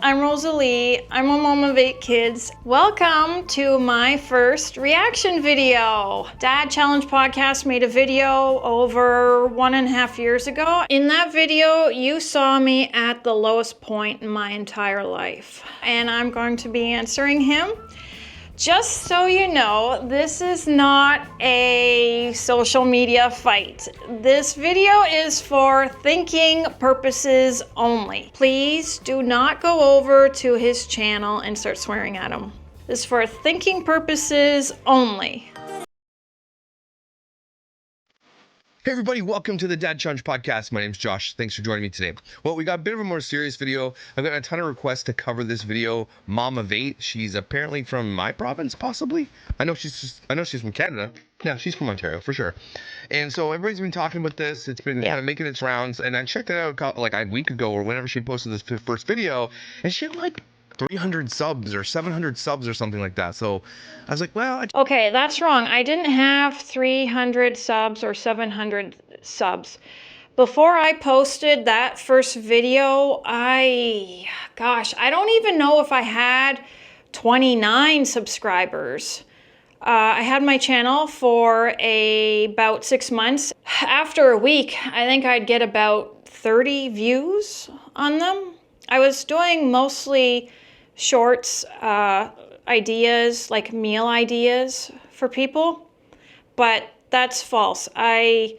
I'm Rosalie. I'm a mom of 8 kids. Welcome to my first reaction video. Dad Challenge Podcast made a video over 1.5 years ago. In that video, you saw me at the lowest point in my entire life. And I'm going to be answering him. Just so you know, this is not a social media fight. This video is for thinking purposes only. Please do not go over to his channel and start swearing at him. This is for thinking purposes only. Hey everybody, welcome to the Dad Challenge Podcast. My name's Josh. Thanks for joining me today. Well, we got a bit of a more serious video. I've got a ton of requests to cover this video. Mom of 8. She's apparently from my province, possibly. I know she's from Canada. Yeah, she's from Ontario for sure. And so everybody's been talking about this. It's been kind of making its rounds. And I checked it out like a week ago or whenever she posted this first video, and she had like 300 subs or 700 subs or something like that. So I was like, well, Okay, that's wrong. I didn't have 300 subs or 700 subs. Before I posted that first video, I don't even know if I had 29 subscribers. I had my channel for about 6 months. After a week, I think I'd get about 30 views on them. I was doing mostly shorts, ideas, like meal ideas for people, but that's false. I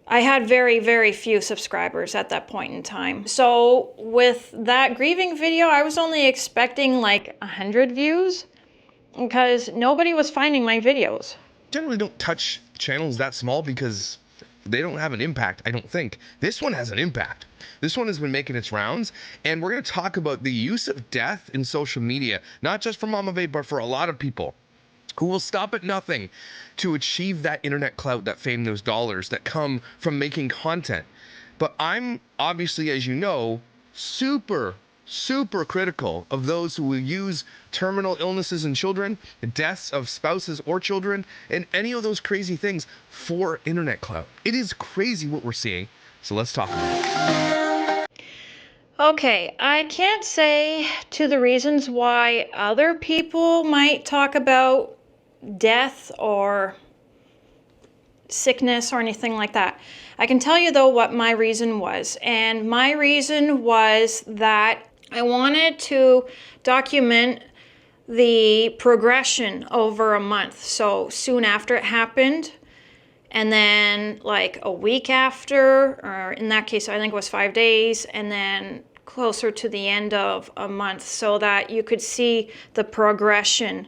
had very, very few subscribers at that point in time. So with that grieving video, I was only expecting like 100 views because nobody was finding my videos. Generally don't touch channels that small because they don't have an impact, I don't think. This one has an impact. This one has been making its rounds, and we're going to talk about the use of death in social media, not just for Mom of 8, but for a lot of people who will stop at nothing to achieve that internet clout, that fame, those dollars that come from making content. But I'm obviously, as you know, super critical of those who will use terminal illnesses in children, deaths of spouses or children, and any of those crazy things for internet clout. It is crazy what we're seeing. So let's talk about it. Okay, I can't say to the reasons why other people might talk about death or sickness or anything like that. I can tell you though what my reason was. And my reason was that I wanted to document the progression over a month. So soon after it happened, and then like a week after, or in that case, I think it was 5 days, and then closer to the end of a month so that you could see the progression.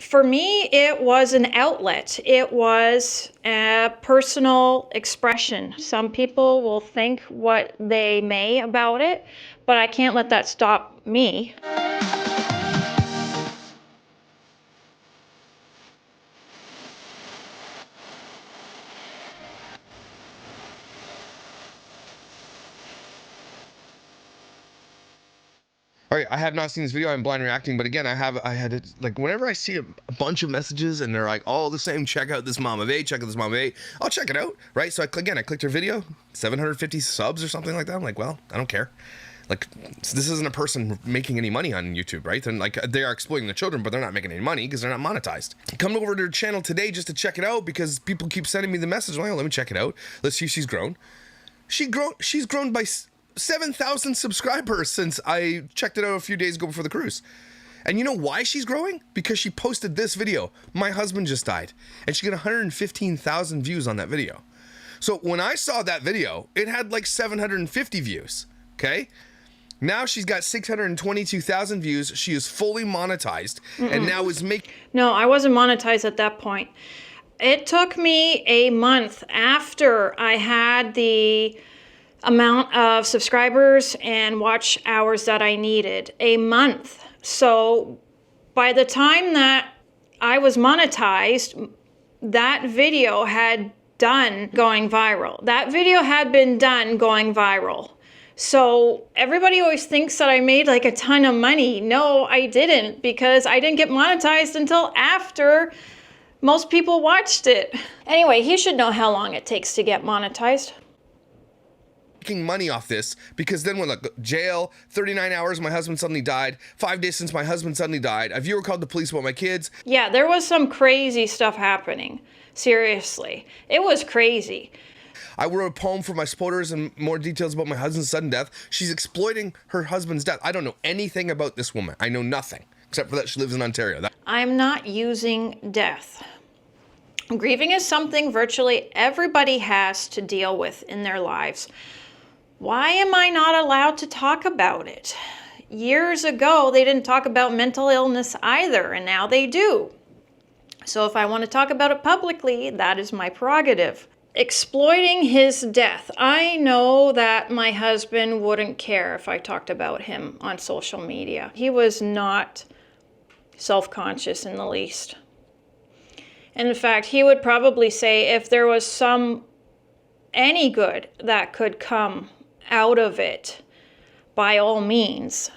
For me, it was an outlet. It was a personal expression. Some people will think what they may about it, but I can't let that stop me. All right, I have not seen this video. I'm blind reacting, but again, I had it like whenever I see a bunch of messages and they're like all the same, check out this Mom of 8, check out this Mom of 8, I'll check it out, right? So I clicked her video, 750 subs or something like that. I'm like, well, I don't care. Like, this isn't a person making any money on YouTube, right? And like, they are exploiting the children, but they're not making any money because they're not monetized. Come over to her channel today just to check it out because people keep sending me the message. Well, let me check it out. Let's see if she's grown. She's grown by 7,000 subscribers since I checked it out a few days ago before the cruise. And you know why she's growing? Because she posted this video. My husband just died. And she got 115,000 views on that video. So when I saw that video, it had like 750 views, okay? Now she's got 622,000 views. She is fully monetized and now is making... No, I wasn't monetized at that point. It took me a month after I had the amount of subscribers and watch hours that I needed. A month. So by the time that I was monetized, that video had done going viral. That video had been done going viral. So everybody always thinks that I made like a ton of money. No, I didn't, because I didn't get monetized until after most people watched it. Anyway, he should know how long it takes to get monetized. making money off this, because then when like jail, 39 hours, my husband suddenly died, 5 days since my husband suddenly died, a viewer called the police about my kids. Yeah, there was some crazy stuff happening. Seriously. It was crazy. I wrote a poem for my supporters and more details about my husband's sudden death. She's exploiting her husband's death. I don't know anything about this woman. I know nothing, except for that she lives in Ontario. I'm not using death. Grieving is something virtually everybody has to deal with in their lives. Why am I not allowed to talk about it? Years ago, they didn't talk about mental illness either, and now they do. So if I want to talk about it publicly, that is my prerogative. Exploiting his death. I know that my husband wouldn't care if I talked about him on social media. He was not self-conscious in the least. And in fact, he would probably say if there was any good that could come out of it, by all means.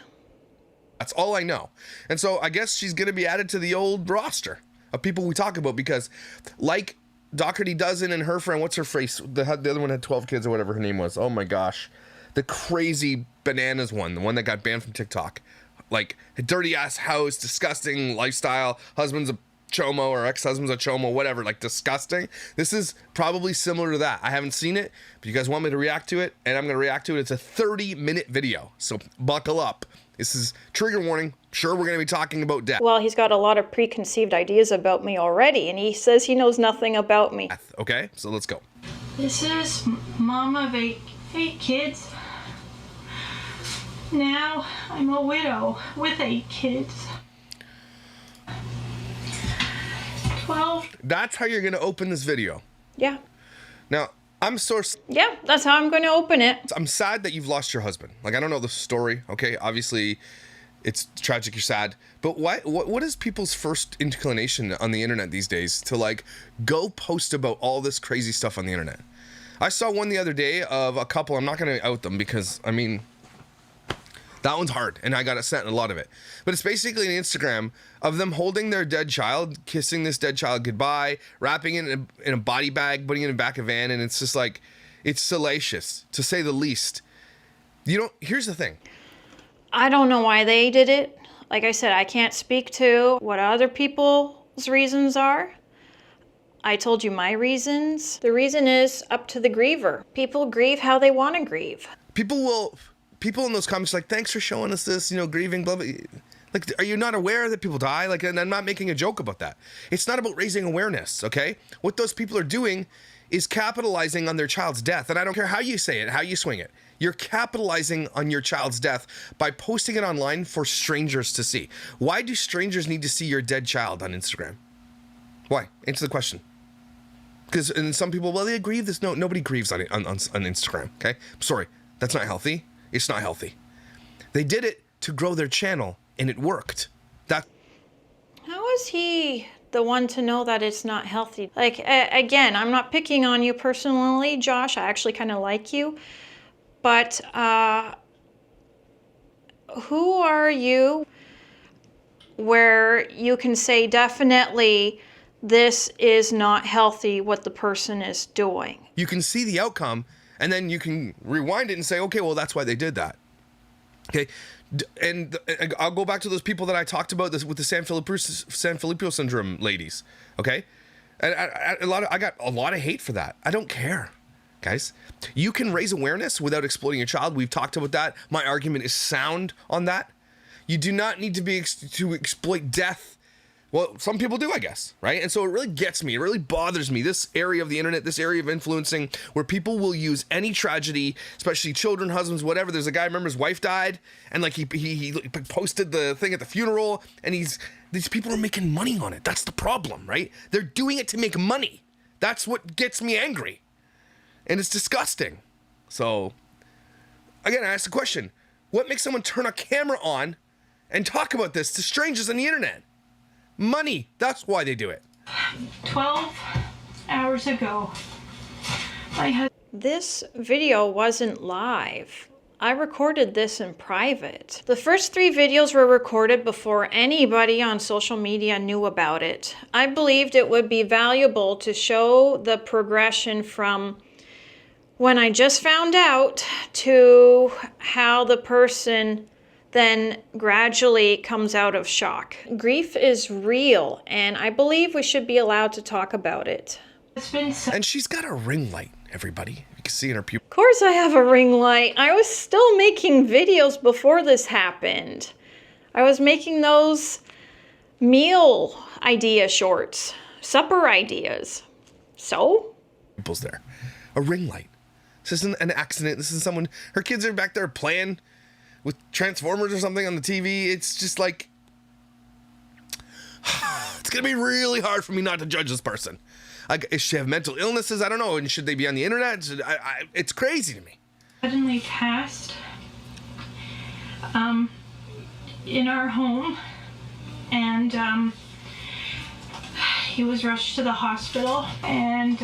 That's all I know. And so I guess she's going to be added to the old roster of people we talk about, because like Doherty Dozen and her friend, what's her face? The other one had 12 kids or whatever her name was. Oh my gosh. The crazy bananas one, the one that got banned from TikTok. Like a dirty ass house, disgusting lifestyle, husband's a chomo or ex-husband's a chomo, whatever, like disgusting. This is probably similar to that. I haven't seen it, but you guys want me to react to it, and I'm going to react to it. It's a 30-minute video, so buckle up. This is trigger warning. Sure, we're going to be talking about death. Well, he's got a lot of preconceived ideas about me already, and he says he knows nothing about me. Okay, so let's go. This is mom of eight kids. Now I'm a widow with 8 kids. 12. That's how you're going to open this video. Yeah. Now, Yeah, that's how I'm going to open it. I'm sad that you've lost your husband. Like, I don't know the story, okay? Obviously, it's tragic, you're sad. But what is people's first inclination on the internet these days to, like, go post about all this crazy stuff on the internet? I saw one the other day of a couple. I'm not going to out them because, I mean, that one's hard, and I got sent a lot of it. But it's basically an Instagram of them holding their dead child, kissing this dead child goodbye, wrapping it in a body bag, putting it in the back of a van, and it's just like, it's salacious, to say the least. Here's the thing. I don't know why they did it. Like I said, I can't speak to what other people's reasons are. I told you my reasons. The reason is up to the griever. People grieve how they want to grieve. People in those comments like, thanks for showing us this, grieving, blah, blah. Like, are you not aware that people die? Like, and I'm not making a joke about that. It's not about raising awareness, okay? What those people are doing is capitalizing on their child's death. And I don't care how you say it, how you swing it. You're capitalizing on your child's death by posting it online for strangers to see. Why do strangers need to see your dead child on Instagram? Why? Answer the question. Because, and some people, well, they grieve this. No, nobody grieves on Instagram, okay? Sorry, that's not healthy. It's not healthy. They did it to grow their channel, and it worked. How is he the one to know that it's not healthy? Like, again, I'm not picking on you personally, Josh. I actually kind of like you. But who are you where you can say definitely this is not healthy what the person is doing? You can see the outcome, and then you can rewind it and say, okay, well, that's why they did that. Okay, and I'll go back to those people that I talked about with the San Filippo syndrome ladies. Okay, and I got a lot of hate for that. I don't care, guys. You can raise awareness without exploiting your child. We've talked about that. My argument is sound on that. You do not need to exploit death. Well, some people do, I guess, right? And so it really gets me. It really bothers me. This area of the internet, this area of influencing, where people will use any tragedy, especially children, husbands, whatever. There's a guy, remember his wife died, and like he posted the thing at the funeral, and these people are making money on it. That's the problem, right? They're doing it to make money. That's what gets me angry, and it's disgusting. So, again, I ask the question: what makes someone turn a camera on and talk about this to strangers on the internet? Money. That's why they do it. 12 hours ago, This video wasn't live. I recorded this in private. The first 3 videos were recorded before anybody on social media knew about it. I believed it would be valuable to show the progression from when I just found out, to how the person then gradually comes out of shock. Grief is real, and I believe we should be allowed to talk about it. It's been And she's got a ring light, everybody. You can see in her pupil. Of course I have a ring light. I was still making videos before this happened. I was making those meal idea shorts, supper ideas. So? Pupils there. A ring light. This isn't an accident. This is someone, her kids are back there playing with Transformers or something on the TV. It's just like, it's going to be really hard for me not to judge this person. Like, does she have mental illnesses? I don't know. And should they be on the internet? It's crazy to me. suddenly passed in our home, and he was rushed to the hospital, and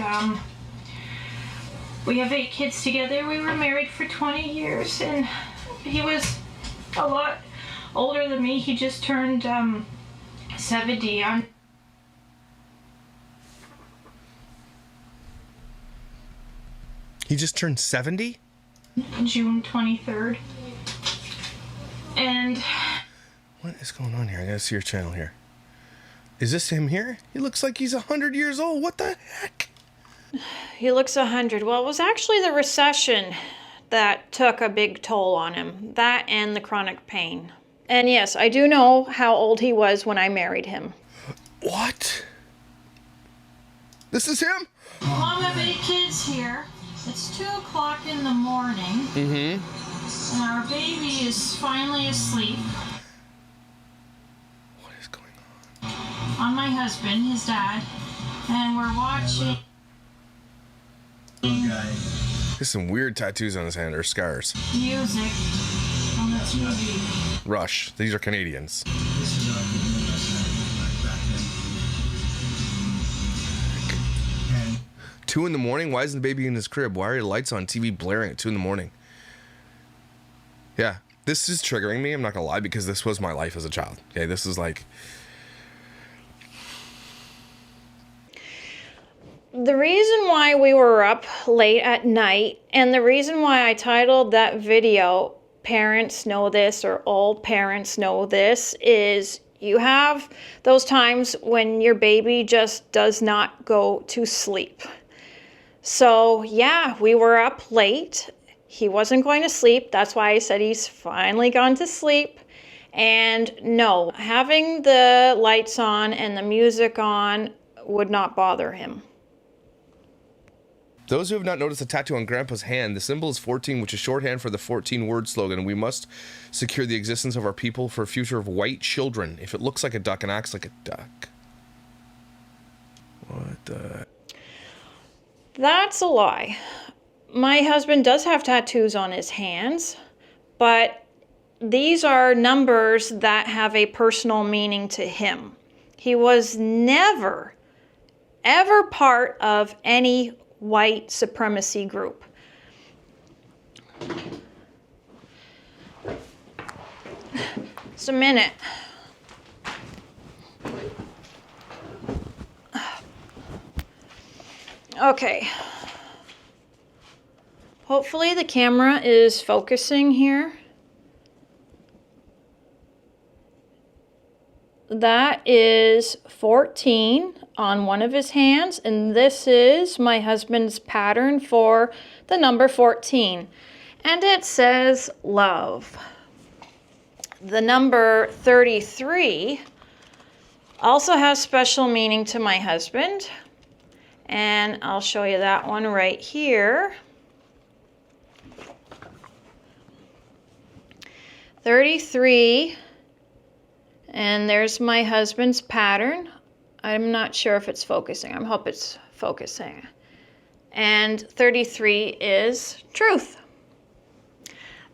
we have 8 kids together. We were married for 20 years, and he was a lot older than me. He just turned 70 on He just turned 70? June 23rd. And What is going on here? I gotta see your channel here. Is this him here? He looks like he's 100 years old. What the heck? He looks 100. Well, it was actually the recession that took a big toll on him. That and the chronic pain. And yes, I do know how old he was when I married him. What? This is him? Mom have 8 kids here. It's 2 o'clock in the morning. Mm-hmm. And our baby is finally asleep. What is going on? On my husband, his dad. And we're watching There's some weird tattoos on his hand, or scars. music on the TV. Rush. These are Canadians. 2 in the morning? Why isn't the baby in his crib? Why are the lights on TV blaring at 2 in the morning? Yeah, this is triggering me, I'm not gonna lie, because this was my life as a child. Okay, this is like... The reason why we were up late at night, and the reason why I titled that video, Parents Know This, or All Parents Know This, is you have those times when your baby just does not go to sleep. So yeah, we were up late. He wasn't going to sleep. That's why I said he's finally gone to sleep. And no, having the lights on and the music on would not bother him. Those who have not noticed the tattoo on Grandpa's hand, the symbol is 14, which is shorthand for the 14-word slogan. We must secure the existence of our people for a future of white children. If it looks like a duck and acts like a duck. What the... That's a lie. My husband does have tattoos on his hands, but these are numbers that have a personal meaning to him. He was never, ever part of any white supremacy group. Just a minute. Okay. Hopefully the camera is focusing here. That is 14 on one of his hands, and this is my husband's pattern for the number 14. And it says love. The number 33 also has special meaning to my husband. And I'll show you that one right here. 33, and there's my husband's pattern. I'm not sure if it's focusing. I hope it's focusing. And 33 is truth.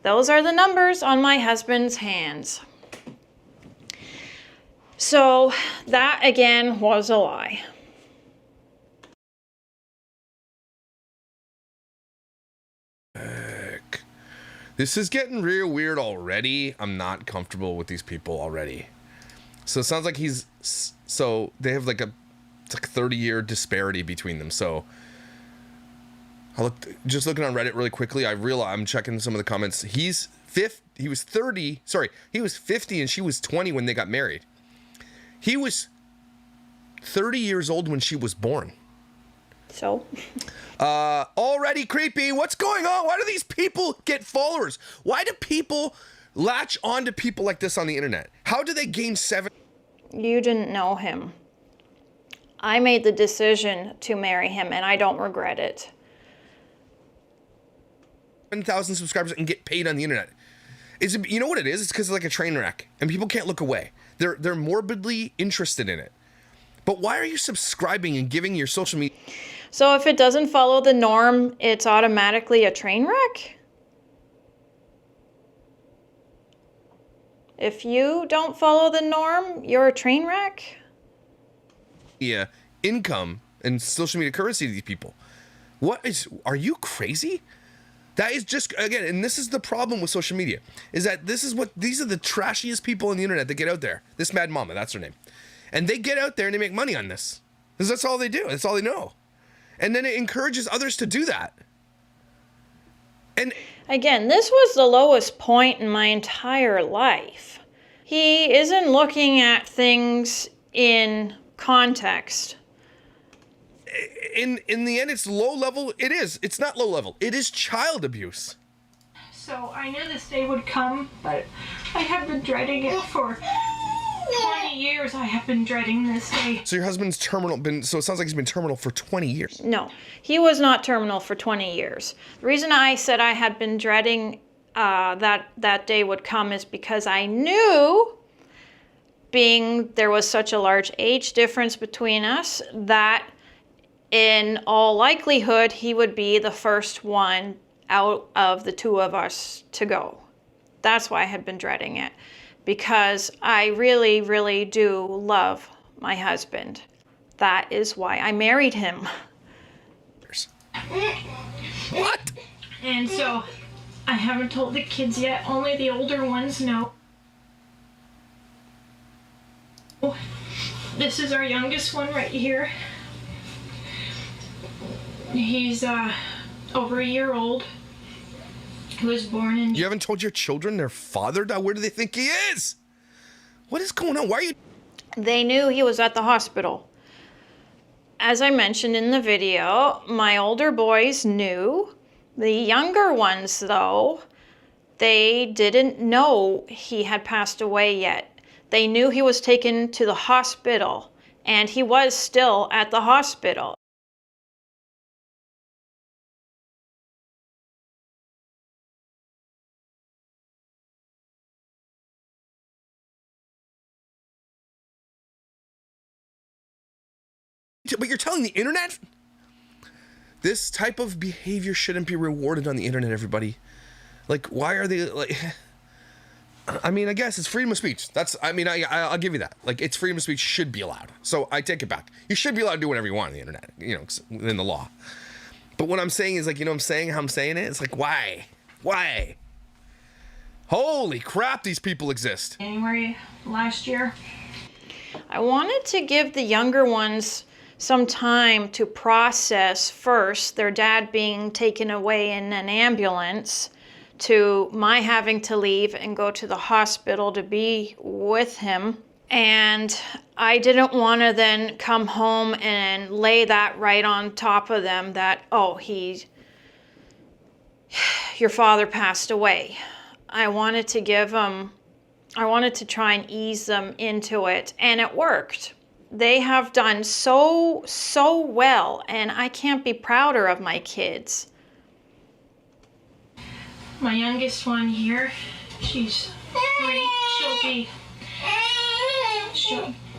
Those are the numbers on my husband's hands. So that again was a lie. This is getting real weird already. I'm not comfortable with these people already. So it sounds like he's... So they have like a 30-year disparity between them. So Just looking on Reddit really quickly, I realize I'm checking some of the comments. He was 30, sorry, he was 50 and she was 20 when they got married. He was 30 years old when she was born. So? Already creepy. What's going on? Why do these people get followers? Why do people latch on to people like this on the internet? How do they gain 7? You didn't know him. I made the decision to marry him, and I don't regret it. 7,000 subscribers and get paid on the internet. You know what it is? It's because it's like a train wreck, and people can't look away. They're morbidly interested in it. But why are you subscribing and giving your social media? So if it doesn't follow the norm, it's automatically a train wreck? If you don't follow the norm, you're a train wreck? Yeah, income and social media currency to these people. Are you crazy? That is just, again, and this is the problem with social media, is that these are the trashiest people on the internet that get out there. This Mad Mama, that's her name. And they get out there and they make money on this. Because that's all they do. That's all they know. And then it encourages others to do that. And again, this was the lowest point in my entire life. He isn't looking at things in context. In the end, it's low level. It is. It's not low level. It is child abuse. So I knew this day would come, but I have been dreading it for 20 years. I have been dreading this day. So your husband's terminal, so it sounds like he's been terminal for 20 years. No, he was not terminal for 20 years. The reason I said I had been dreading that day would come is because I knew, being there was such a large age difference between us, that in all likelihood, he would be the first one out of the two of us to go. That's why I had been dreading it, because I really, really do love my husband. That is why I married him. What? And so I haven't told the kids yet. Only the older ones know. This is our youngest one right here. He's over a year old. He was born in... You haven't told your children their father died? Where do they think he is? What is going on? Why are you... They knew he was at the hospital. As I mentioned in the video, my older boys knew. The younger ones, though, they didn't know he had passed away yet. They knew he was taken to the hospital, and he was still at the hospital. But you're telling the internet? This type of behavior shouldn't be rewarded on the internet, everybody. Like, why are they, like... I mean, I guess it's freedom of speech. I'll give you that. Like, it's freedom of speech should be allowed. So I take it back. You should be allowed to do whatever you want on the internet, within the law. But what I'm saying is, like, what I'm saying, how I'm saying it? It's like, why? Why? Holy crap, these people exist. January last year. I wanted to give the younger ones some time to process first their dad being taken away in an ambulance, to my having to leave and go to the hospital to be with him. And I didn't want to then come home and lay that right on top of them that, oh, your father passed away. I wanted to try and ease them into it, and it worked. They have done so well, and I can't be prouder of my kids. My youngest one here, she's 3.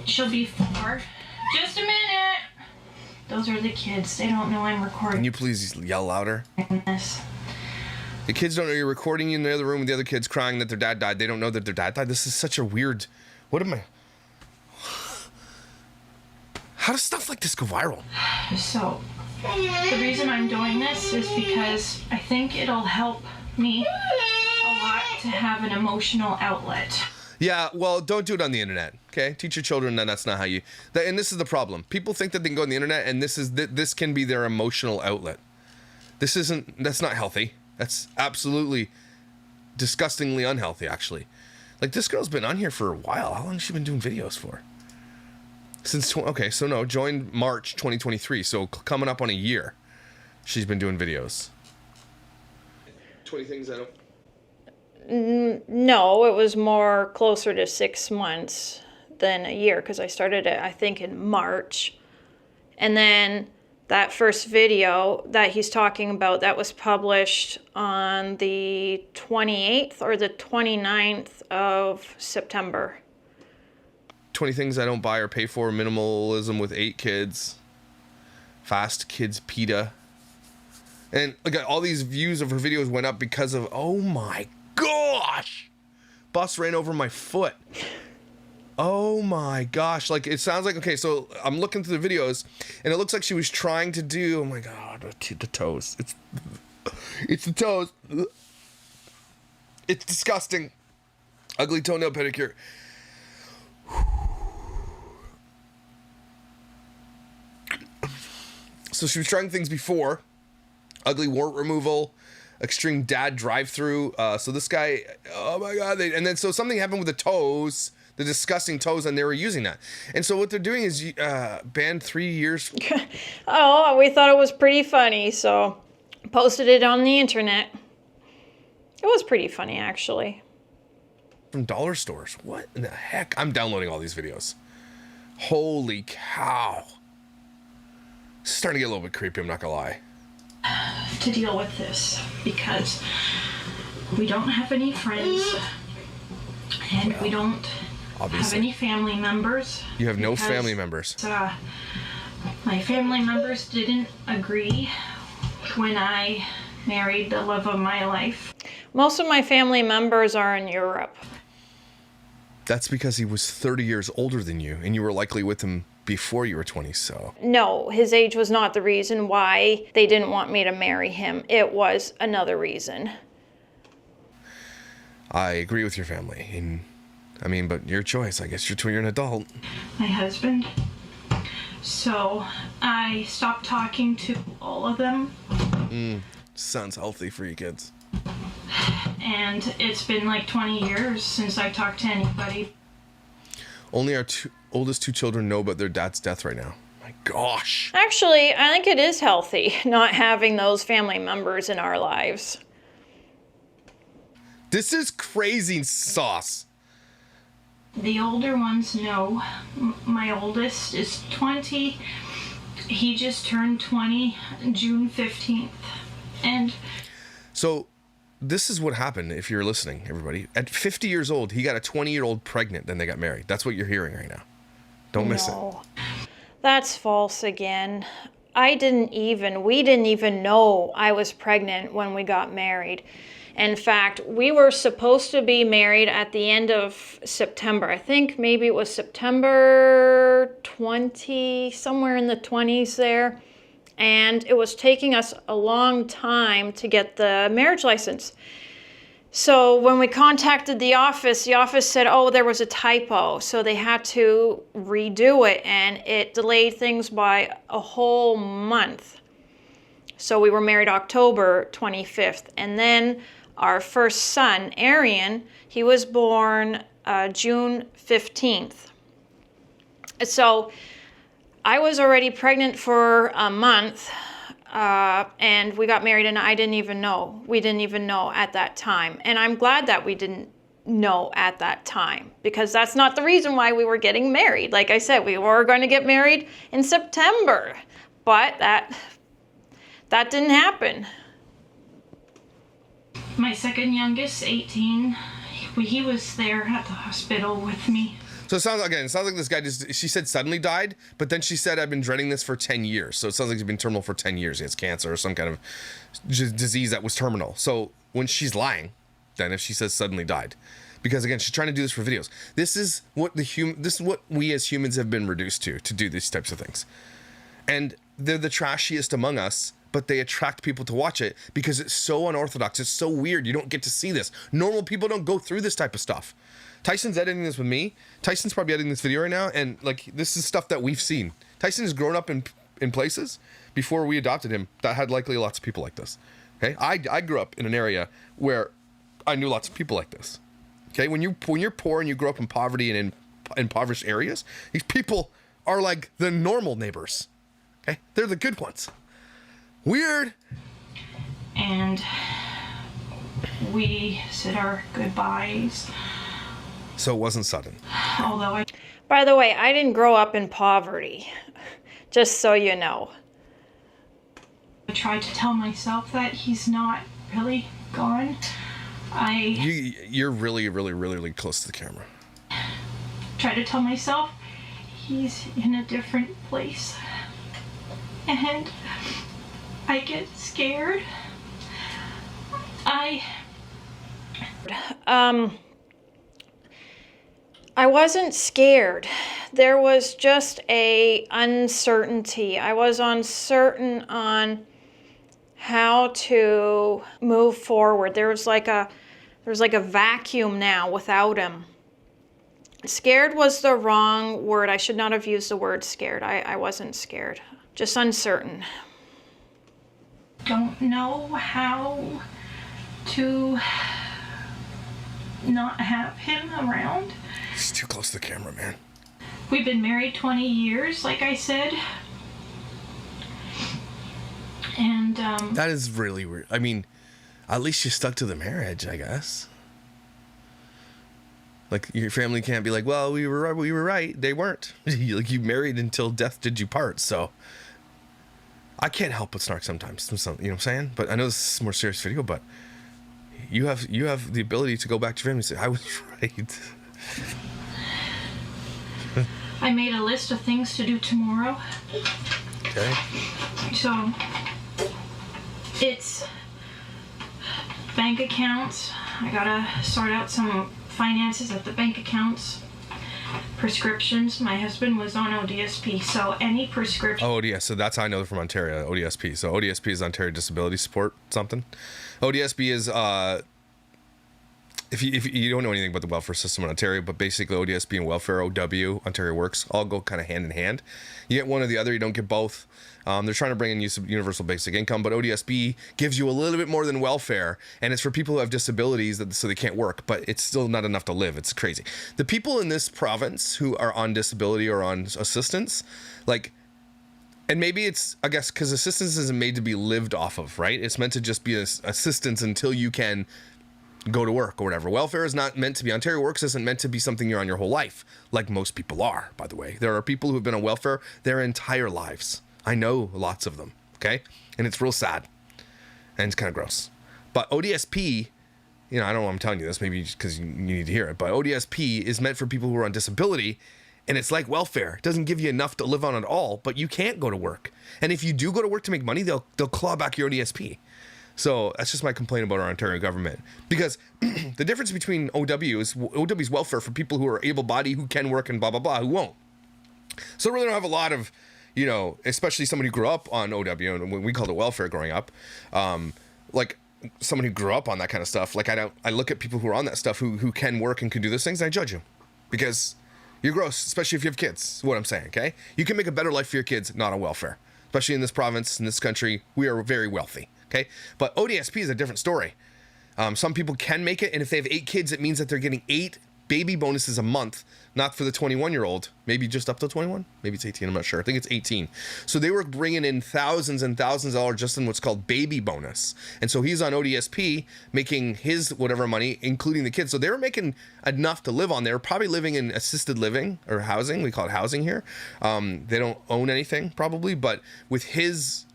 She'll be 4. Just a minute. Those are the kids. They don't know I'm recording. Can you please yell louder? This. The kids don't know you're recording in the other room with the other kids crying that their dad died. They don't know that their dad died. This is such a weird... What am I... How does stuff like this go viral? So, the reason I'm doing this is because I think it'll help me a lot to have an emotional outlet. Yeah, well, don't do it on the internet, okay? Teach your children that that's not how you... and this is the problem. People think that they can go on the internet and this can be their emotional outlet. That's not healthy. That's absolutely disgustingly unhealthy, actually. Like, this girl's been on here for a while. How long has she been doing videos for? Joined March 2023, so coming up on a year she's been doing videos. 20 things I don't... No, it was more closer to 6 months than a year, because I started it, I think, in March. And then that first video that he's talking about, that was published on the 28th or the 29th of September. 20 things I don't buy or pay for, minimalism with 8 kids, fast kids PETA. And look at all these views of her videos went up because of, oh my gosh, bus ran over my foot. Oh my gosh. Like, it sounds like, okay, so I'm looking through the videos and it looks like she was trying to do, oh my God, the toes. It's the toes. It's disgusting. Ugly toenail pedicure. So she was trying things before. Ugly wart removal, extreme dad drive-through. So this guy, oh my God. And then so something happened with the toes, the disgusting toes, and they were using that. And so what they're doing is banned 3 years. Oh, we thought it was pretty funny, so posted it on the internet. It was pretty funny, actually. From dollar stores. What in the heck? I'm downloading all these videos. Holy cow. It's starting to get a little bit creepy, I'm not gonna lie. To deal with this, because we don't have any friends and we don't have any family members. You have no family members. My family members didn't agree when I married the love of my life. Most of my family members are in Europe. That's because he was 30 years older than you, and you were likely with him before you were 20, so... No, his age was not the reason why they didn't want me to marry him. It was another reason. I agree with your family, and I mean, but your choice. I guess you're an adult. My husband. So I stopped talking to all of them. Sounds healthy for you kids. And it's been like 20 years since I talked to anybody. Only our oldest 2 children know about their dad's death right now. My gosh. Actually, I think it is healthy not having those family members in our lives. This is crazy sauce. The older ones know. My oldest is 20. He just turned 20 June 15th. And so this is what happened, if you're listening, everybody. At 50 years old, he got a 20-year-old pregnant, then they got married. That's what you're hearing right now. Don't miss it. That's false again. We didn't even know I was pregnant when we got married. In fact, we were supposed to be married at the end of September. I think maybe it was September 20, somewhere in the 20s there. And it was taking us a long time to get the marriage license. So when we contacted the office said, oh, there was a typo. So they had to redo it, and it delayed things by a whole month. So we were married October 25th. And then our first son, Arian, he was born June 15th. So I was already pregnant for a month, and we got married, and I didn't even know. We didn't even know at that time. And I'm glad that we didn't know at that time, because that's not the reason why we were getting married. Like I said, we were going to get married in September, but that didn't happen. My second youngest, 18, he was there at the hospital with me. So it sounds like this guy she said suddenly died, but then she said, I've been dreading this for 10 years. So it sounds like he's been terminal for 10 years. He has cancer or some kind of disease that was terminal. So when she's lying, then if she says suddenly died, because again, she's trying to do this for videos. This is what we as humans have been reduced to do these types of things. And they're the trashiest among us, but they attract people to watch it because it's so unorthodox. It's so weird. You don't get to see this. Normal people don't go through this type of stuff. Tyson's editing this with me. Tyson's probably editing this video right now, and like, this is stuff that we've seen. Tyson has grown up in in places before we adopted him that had likely lots of people like this. Okay, I grew up in an area where I knew lots of people like this. Okay, when you're poor and you grow up in poverty and in impoverished areas, these people are like the normal neighbors. Okay, they're the good ones. Weird. And we said our goodbyes. So it wasn't sudden. Although By the way, I didn't grow up in poverty, just so you know. I tried to tell myself that he's not really gone. You're really, really, really, really close to the camera. Try to tell myself he's in a different place. And I get scared. I wasn't scared. There was just a uncertainty. I was uncertain on how to move forward. There was like a vacuum now without him. Scared was the wrong word. I should not have used the word scared. I wasn't scared. Just uncertain. Don't know how to not have him around. It's too close to the camera, man. We've been married 20 years, like I said. And that is really weird. I mean, at least you stuck to the marriage, I guess. Like, your family can't be like, well, we were right. They weren't. Like, you married until death did you part. So I can't help but snark sometimes. You know what I'm saying? But I know this is a more serious video, but you have the ability to go back to your family and say, I was right. I made a list of things to do tomorrow. Okay. So it's bank accounts. I gotta sort out some finances at the bank accounts. Prescriptions. My husband was on ODSP, so any prescription. Oh, yeah. So that's how I know they're from Ontario, ODSP. So ODSP is Ontario Disability Support something. ODSP is if you don't know anything about the welfare system in Ontario, but basically ODSP and welfare, OW, Ontario Works, all go kind of hand in hand. You get one or the other, you don't get both. They're trying to bring in use of universal basic income, but ODSP gives you a little bit more than welfare, and it's for people who have disabilities so they can't work, but it's still not enough to live. It's crazy. The people in this province who are on disability or on assistance, like, and maybe it's, I guess, because assistance isn't made to be lived off of, right? It's meant to just be assistance until you can go to work or whatever. Welfare is not meant to be. Ontario Works isn't meant to be something you're on your whole life, like most people are, by the way. There are people who have been on welfare their entire lives. I know lots of them, okay? And it's real sad. And it's kind of gross. But ODSP, you know, I don't know why I'm telling you this, maybe just because you need to hear it, but ODSP is meant for people who are on disability, and it's like welfare. It doesn't give you enough to live on at all, but you can't go to work. And if you do go to work to make money, they'll claw back your ODSP. So that's just my complaint about our Ontario government. Because the difference between OW is OW's welfare for people who are able-bodied, who can work, and blah, blah, blah, who won't. So really don't have a lot of, you know, especially somebody who grew up on OW, and we called it welfare growing up, like someone who grew up on that kind of stuff. Like I look at people who are on that stuff who can work and can do those things, and I judge you. Because you're gross, especially if you have kids, is what I'm saying, okay? You can make a better life for your kids, not on welfare. Especially in this province, in this country, we are very wealthy. Okay, but ODSP is a different story. Some people can make it, and if they have 8 kids, it means that they're getting 8 baby bonuses a month, not for the 21-year-old, maybe just up to 21, maybe it's 18, I'm not sure. I think it's 18. So they were bringing in thousands and thousands of dollars just in what's called baby bonus. And so he's on ODSP making his whatever money, including the kids. So they were making enough to live on. They were probably living in assisted living or housing. We call it housing here. They don't own anything probably, but with his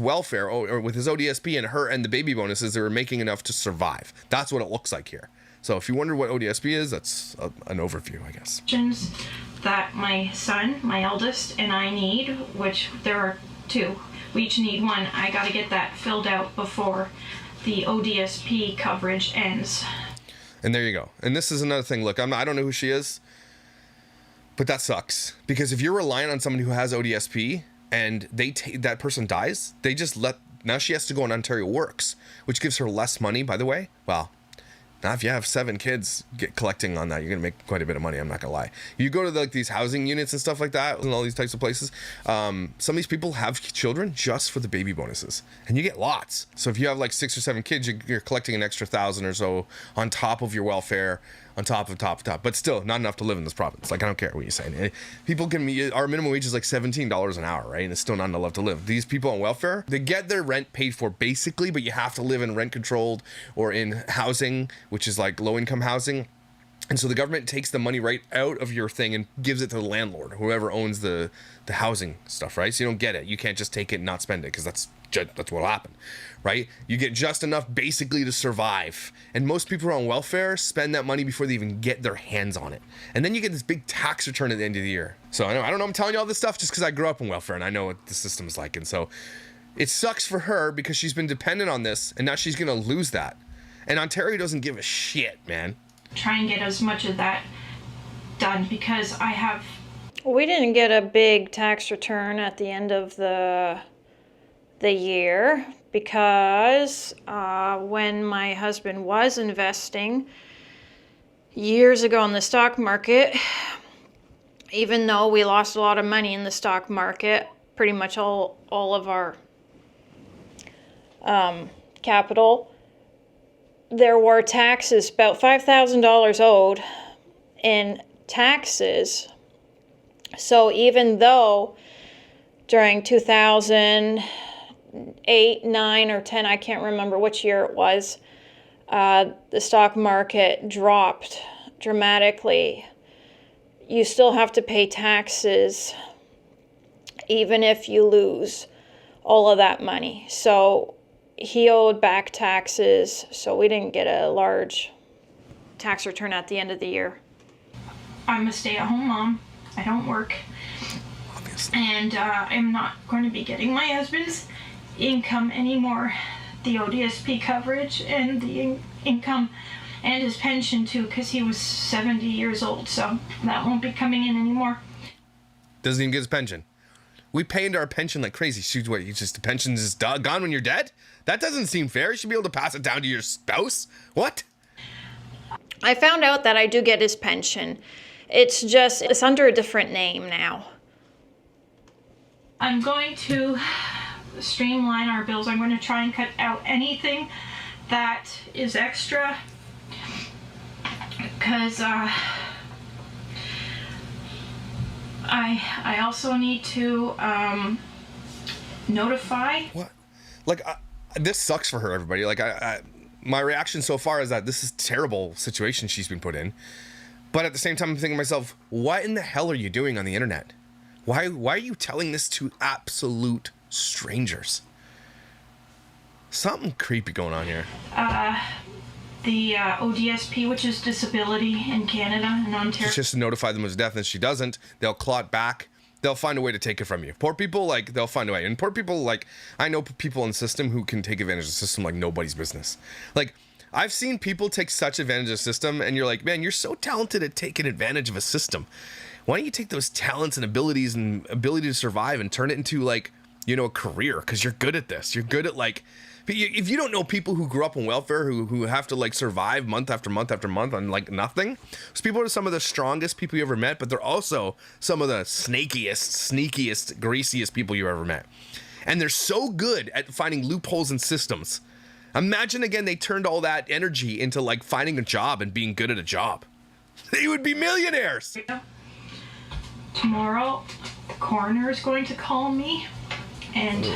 welfare or with his ODSP and the baby bonuses, they were making enough to survive. That's what it looks like here. So if you wonder what ODSP is, that's an overview, I guess. That my son, my eldest, and I need, which there are 2. We each need one. I got to get that filled out before the ODSP coverage ends. And there you go. And this is another thing. Look, I don't know who she is, but that sucks. Because if you're relying on someone who has ODSP and that person dies, now she has to go on Ontario Works, which gives her less money, by the way. Well, Now, if you have 7 kids collecting on that, you're gonna make quite a bit of money. I'm not gonna lie. You go to like these housing units and stuff like that, and all these types of places. Some of these people have children just for the baby bonuses, and you get lots. So if you have like 6 or 7 kids, you're collecting an extra 1,000 or so on top of your welfare, on top, but still not enough to live in this province. Like, I don't care what you're saying. People our minimum wage is like $17 an hour, right? And it's still not enough to live. These people on welfare, they get their rent paid for basically, but you have to live in rent controlled or in housing, which is like low income housing. And so the government takes the money right out of your thing and gives it to the landlord, whoever owns the housing stuff, right? So you don't get it. You can't just take it and not spend it, because that's what'll happen, right? You get just enough basically to survive. And most people who are on welfare spend that money before they even get their hands on it. And then you get this big tax return at the end of the year. So I don't know, I'm telling you all this stuff just because I grew up on welfare and I know what the system is like. And so it sucks for her because she's been dependent on this, and now she's going to lose that. And Ontario doesn't give a shit, man. Try and get as much of that done, because I have... We didn't get a big tax return at the end of the year, because when my husband was investing years ago in the stock market, even though we lost a lot of money in the stock market, pretty much all of our capital, there were taxes, about $5,000 owed in taxes. So even though during 2008, 9, or 10, I can't remember which year it was, the stock market dropped dramatically, you still have to pay taxes even if you lose all of that money. So he owed back taxes, so we didn't get a large tax return at the end of the year. I'm a stay-at-home mom. I don't work. Obviously. And I'm not going to be getting my husband's income anymore. The ODSP coverage and the income and his pension too, because he was 70 years old, so that won't be coming in anymore. Doesn't even get his pension. We pay into our pension like crazy. Shoot, what, the pension's just gone when you're dead? That doesn't seem fair. You should be able to pass it down to your spouse. What? I found out that I do get his pension. It's under a different name now. I'm going to streamline our bills. I'm going to try and cut out anything that is extra, because I also need to notify. What? Like, this sucks for her, everybody. Like, my reaction so far is that this is a terrible situation she's been put in. But at the same time, I'm thinking to myself, what in the hell are you doing on the internet? Why are you telling this to absolute strangers? Something creepy going on here. The ODSP, which is disability in Canada and Ontario. Just to notify them of his death, and if she doesn't, they'll claw it back. They'll find a way to take it from you. Poor people, like, they'll find a way. And poor people, like, I know people in the system who can take advantage of the system like nobody's business. Like, I've seen people take such advantage of the system, and you're like, man, you're so talented at taking advantage of a system. Why don't you take those talents and abilities and ability to survive and turn it into, like, you know, a career? Because you're good at this. You're good at, like, if you don't know people who grew up on welfare, who have to, like, survive month after month after month on, like, nothing, those people are some of the strongest people you ever met, but they're also some of the snakiest, sneakiest, greasiest people you ever met. And they're so good at finding loopholes in systems. Imagine, again, they turned all that energy into, like, finding a job and being good at a job. They would be millionaires. Tomorrow, the coroner is going to call me and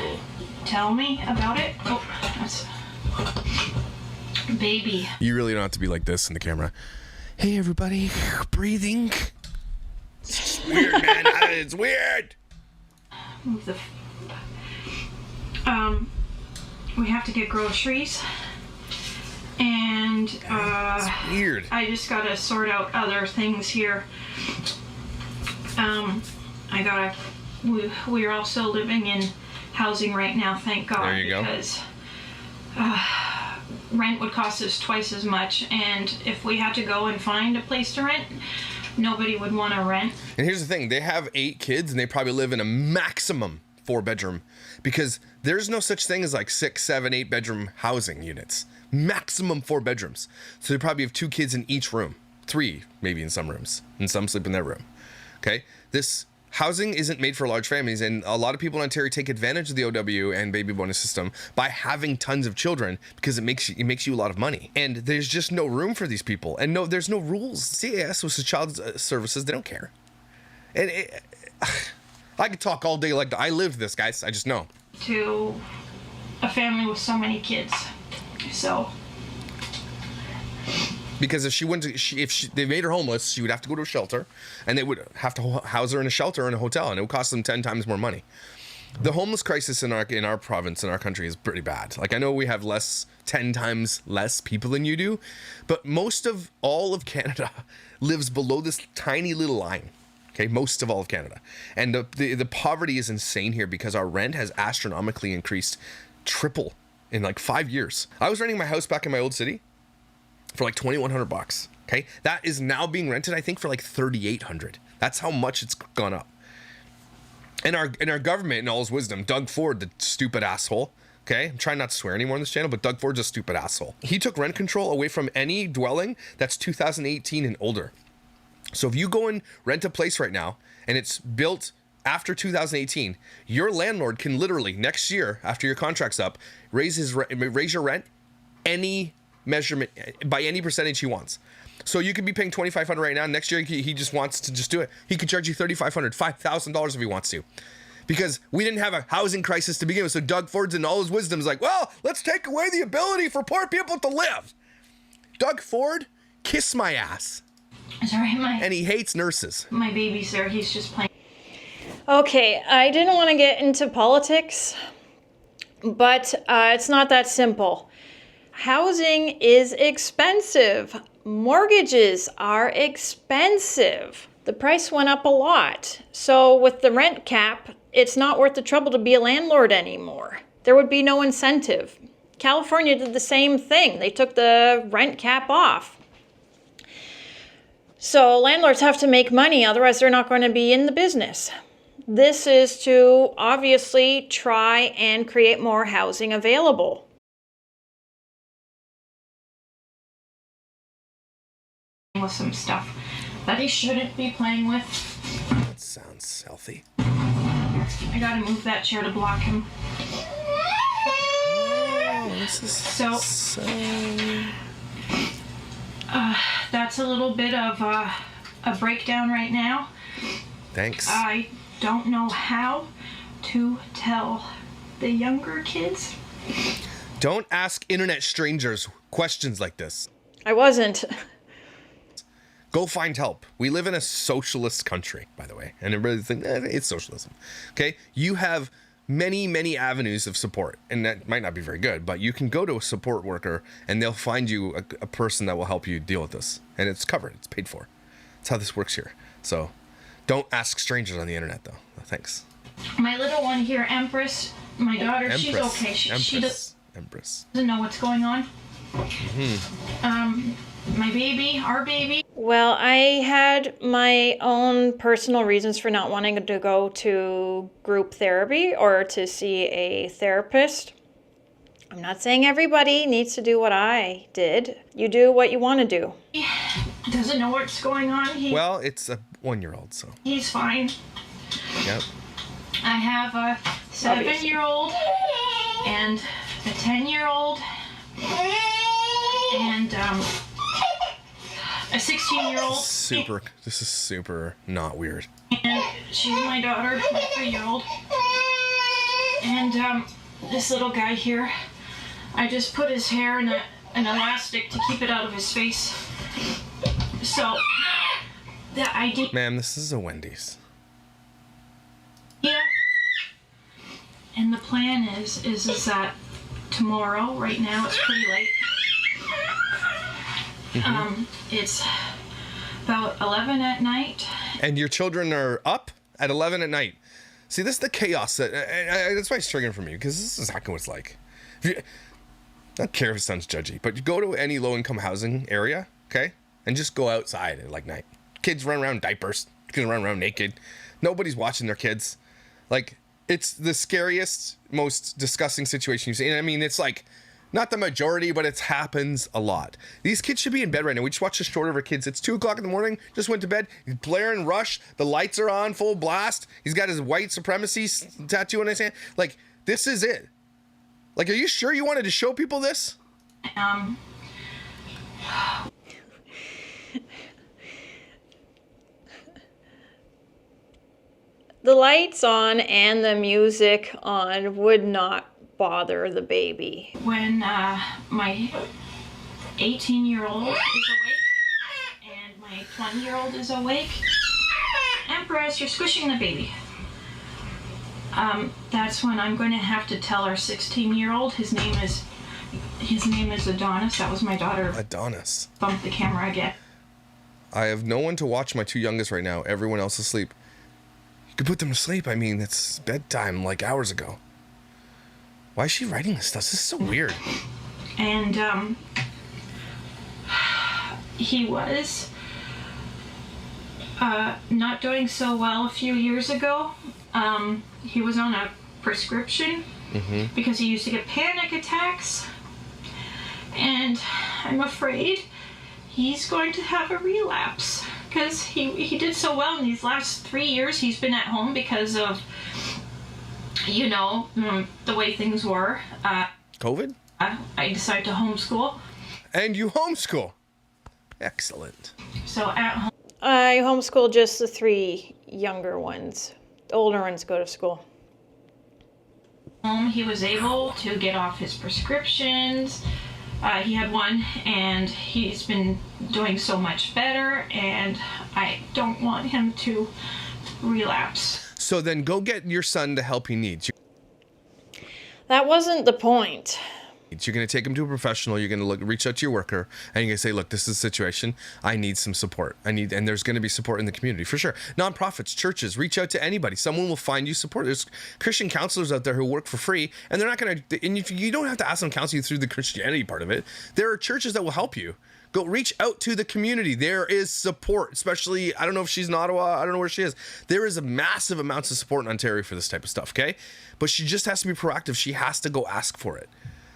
tell me about it. Oh, that's baby. You really don't have to be like this in the camera. Hey, everybody, breathing. It's weird, man. It's weird. Move the. We have to get groceries, and It's weird. I just gotta sort out other things here. We're also living in housing right now, thank God. There you go. Because rent would cost us twice as much, and if we had to go and find a place to rent, nobody would want to rent. And here's the thing, they have 8 kids and they probably live in a maximum 4-bedroom, because there's no such thing as like 6, 7, 8 bedroom housing units. Maximum 4 bedrooms. So they probably have 2 kids in each room. 3, maybe in some rooms. And some sleep in their room. Okay? This housing isn't made for large families, and a lot of people in Ontario take advantage of the OW and baby bonus system by having tons of children because it makes you a lot of money. And there's just no room for these people. And no, there's no rules. CAS, which is Child Services, they don't care. And I could talk all day like I lived this, guys. I just know. To a family with so many kids. So. Because if they made her homeless, she would have to go to a shelter, and they would have to house her in a shelter or in a hotel, and it would cost them 10 times more money. The homeless crisis in our province, in our country, is pretty bad. Like, I know we have 10 times less people than you do, but most of all of Canada lives below this tiny little line. Okay, most of all of Canada. And the poverty is insane here because our rent has astronomically increased triple in like 5 years. I was renting my house back in my old city for like $2,100. Okay, that is now being rented, I think, for like $3,800. That's how much it's gone up. And our government, in all his wisdom, Doug Ford, the stupid asshole. Okay, I'm trying not to swear anymore on this channel, but Doug Ford's a stupid asshole. He took rent control away from any dwelling that's 2018 and older. So if you go and rent a place right now and it's built after 2018, your landlord can literally next year, after your contract's up, raise your rent any measurement by any percentage he wants. So you could be paying $2,500 right now. Next year he just wants to just do it. He could charge you $3,500, $5,000 if he wants to, because we didn't have a housing crisis to begin with. So Doug Ford's in all his wisdom is like, well, let's take away the ability for poor people to live. Doug Ford, kiss my ass. Sorry, and he hates nurses. My baby's there. He's just playing. Okay, I didn't want to get into politics, but it's not that simple. Housing is expensive. Mortgages are expensive. The price went up a lot. So with the rent cap, it's not worth the trouble to be a landlord anymore. There would be no incentive. California did the same thing. They took the rent cap off. So landlords have to make money, otherwise they're not going to be in the business. This is to obviously try and create more housing available. With some stuff that he shouldn't be playing with. That sounds healthy. I gotta move that chair to block him. Oh, this is so... That's a little bit of a breakdown right now. Thanks. I don't know how to tell the younger kids. Don't ask internet strangers questions like this. I wasn't. Go find help. We live in a socialist country, by the way, and everybody thinks it's socialism. Okay, you have many avenues of support, and that might not be very good, but you can go to a support worker and they'll find you a person that will help you deal with this, and it's covered, it's paid for. That's how this works here. So don't ask strangers on the internet, though. Thanks. My little one here, Empress, my daughter, she's okay. She doesn't know what's going on. My baby, our baby. Well, I had my own personal reasons for not wanting to go to group therapy or to see a therapist. I'm not saying everybody needs to do what I did. You do what you want to do. He doesn't know what's going on. Well, it's a 1-year-old, so. He's fine. Yep. I have a 7-year-old and a 10-year-old and a 16-year-old. This is super not weird. And she's my daughter, my 3-year-old. And this little guy here, I just put his hair in an elastic to keep it out of his face. So, the idea... Ma'am, this is a Wendy's. Yeah. And the plan is that tomorrow, right now, it's pretty late. It's about 11 at night. And your children are up at 11 at night. See, this is the chaos that's why it's triggering for me, because this is exactly what it's like. I don't care if it sounds judgy, but you go to any low-income housing area, okay, and just go outside at like night. Kids run around diapers. Kids run around naked. Nobody's watching their kids. Like, it's the scariest, most disgusting situation you've seen. I mean, it's like Not the majority, but it happens a lot. These kids should be in bed right now. We just watched a short of our kids. It's 2 o'clock in the morning. Just went to bed. He's blaring Rush. The lights are on full blast. He's got his white supremacy tattoo on his hand. Like, this is it. Like, are you sure you wanted to show people this? The lights on and the music on would not bother the baby. When my 18-year-old is awake and my 20-year-old is awake, Empress, you're squishing the baby. That's when I'm going to have to tell our 16-year-old, his name is Adonis. That was my daughter. Adonis. Bump the camera again. I have no one to watch my 2 youngest right now. Everyone else is asleep. You could put them to sleep. I mean, it's bedtime like hours ago. Why is she writing this stuff? This is so weird. And he was not doing so well a few years ago. He was on a prescription because he used to get panic attacks. And I'm afraid he's going to have a relapse because he did so well in these last 3 years. He's been at home because of, you know, the way things were. COVID? I decided to homeschool. And you homeschool. Excellent. So at home. I homeschool just the 3 younger ones. The older ones go to school. He was able to get off his prescriptions. He had one, and he's been doing so much better, and I don't want him to relapse. So then go get your son the help he needs. That wasn't the point. You're going to take him to a professional. You're going to reach out to your worker, and you're going to say, look, this is the situation. I need some support. And there's going to be support in the community for sure. Nonprofits, churches, reach out to anybody. Someone will find you support. There's Christian counselors out there who work for free, and they're not going to, and you don't have to ask them to counsel you through the Christianity part of it. There are churches that will help you. Go reach out to the community. There is support, especially, I don't know if she's in Ottawa. I don't know where she is. There is a massive amounts of support in Ontario for this type of stuff, okay? But she just has to be proactive. She has to go ask for it.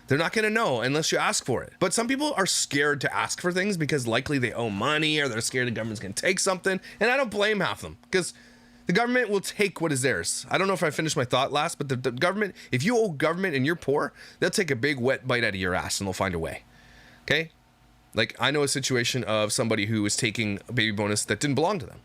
They're not going to know unless you ask for it. But some people are scared to ask for things because likely they owe money or they're scared the government's going to take something. And I don't blame half of them because the government will take what is theirs. I don't know if I finished my thought last, but the government, if you owe government and you're poor, they'll take a big wet bite out of your ass and they'll find a way. Okay? Like, I know a situation of somebody who was taking a baby bonus that didn't belong to them.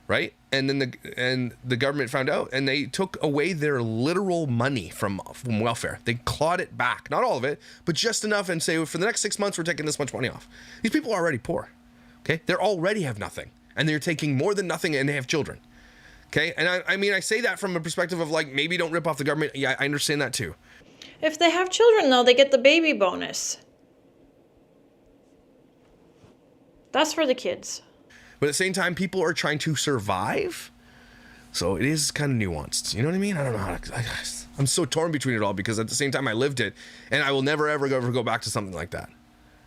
Right? And then the government found out and they took away their literal money from welfare. They clawed it back. Not all of it, but just enough, and say, for the next 6 months, we're taking this much money off. These people are already poor. Okay? They already have nothing. And they're taking more than nothing, and they have children. Okay? And I mean, I say that from a perspective of, like, maybe don't rip off the government. Yeah, I understand that too. If they have children, though, they get the baby bonus. That's for the kids. But at the same time, people are trying to survive. So it is kind of nuanced. You know what I mean? I don't know how to... I'm so torn between it all because at the same time I lived it. And I will never, ever go back to something like that.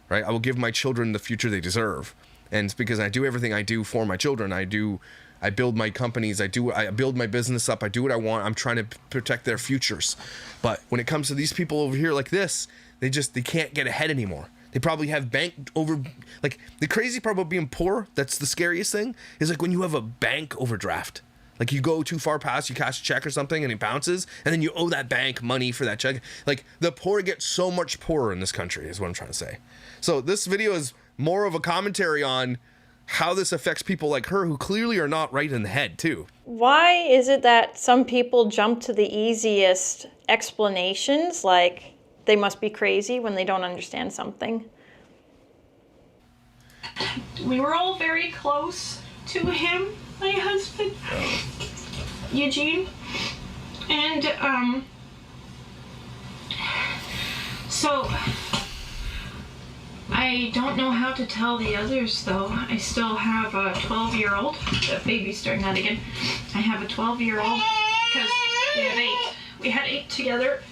Right? I will give my children the future they deserve. And it's because I do everything I do for my children. I build my companies. I build my business up. I do what I want. I'm trying to protect their futures. But when it comes to these people over here like this, they can't get ahead anymore. They probably have bank over, like, the crazy part about being poor, that's the scariest thing, is like when you have a bank overdraft. Like, you go too far past, you cash a check or something and it bounces, and then you owe that bank money for that check. Like, the poor get so much poorer in this country, is what I'm trying to say. So this video is more of a commentary on how this affects people like her who clearly are not right in the head, too. Why is it that some people jump to the easiest explanations, like they must be crazy when they don't understand something? We were all very close to him, my husband, Eugene. And, so I don't know how to tell the others, though. I still have a 12-year-old. The baby's starting that again. I have a 12-year-old because we have 8. We had 8 together.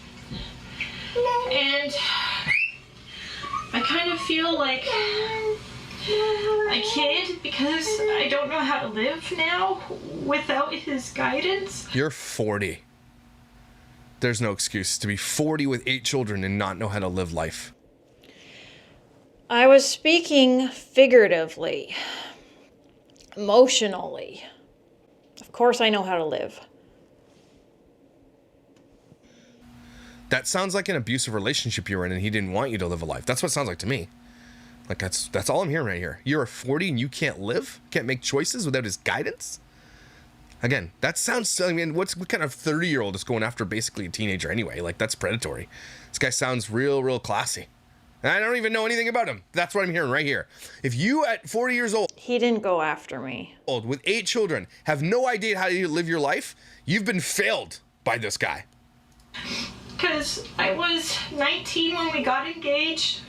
And I kind of feel like a kid because I don't know how to live now without his guidance. You're 40. There's no excuse to be 40 with 8 children and not know how to live life. I was speaking figuratively, emotionally. Of course I know how to live. That sounds like an abusive relationship you're in and he didn't want you to live a life. That's what it sounds like to me. Like that's all I'm hearing right here. You're 40 and you can't live? Can't make choices without his guidance? Again, that sounds, I mean, what kind of 30-year-old is going after basically a teenager anyway? Like, that's predatory. This guy sounds real classy. And I don't even know anything about him. That's what I'm hearing right here. If you at 40 years old, He didn't go after me. with 8 children, have no idea how to live your life, you've been failed by this guy. Because I was 19 when we got engaged.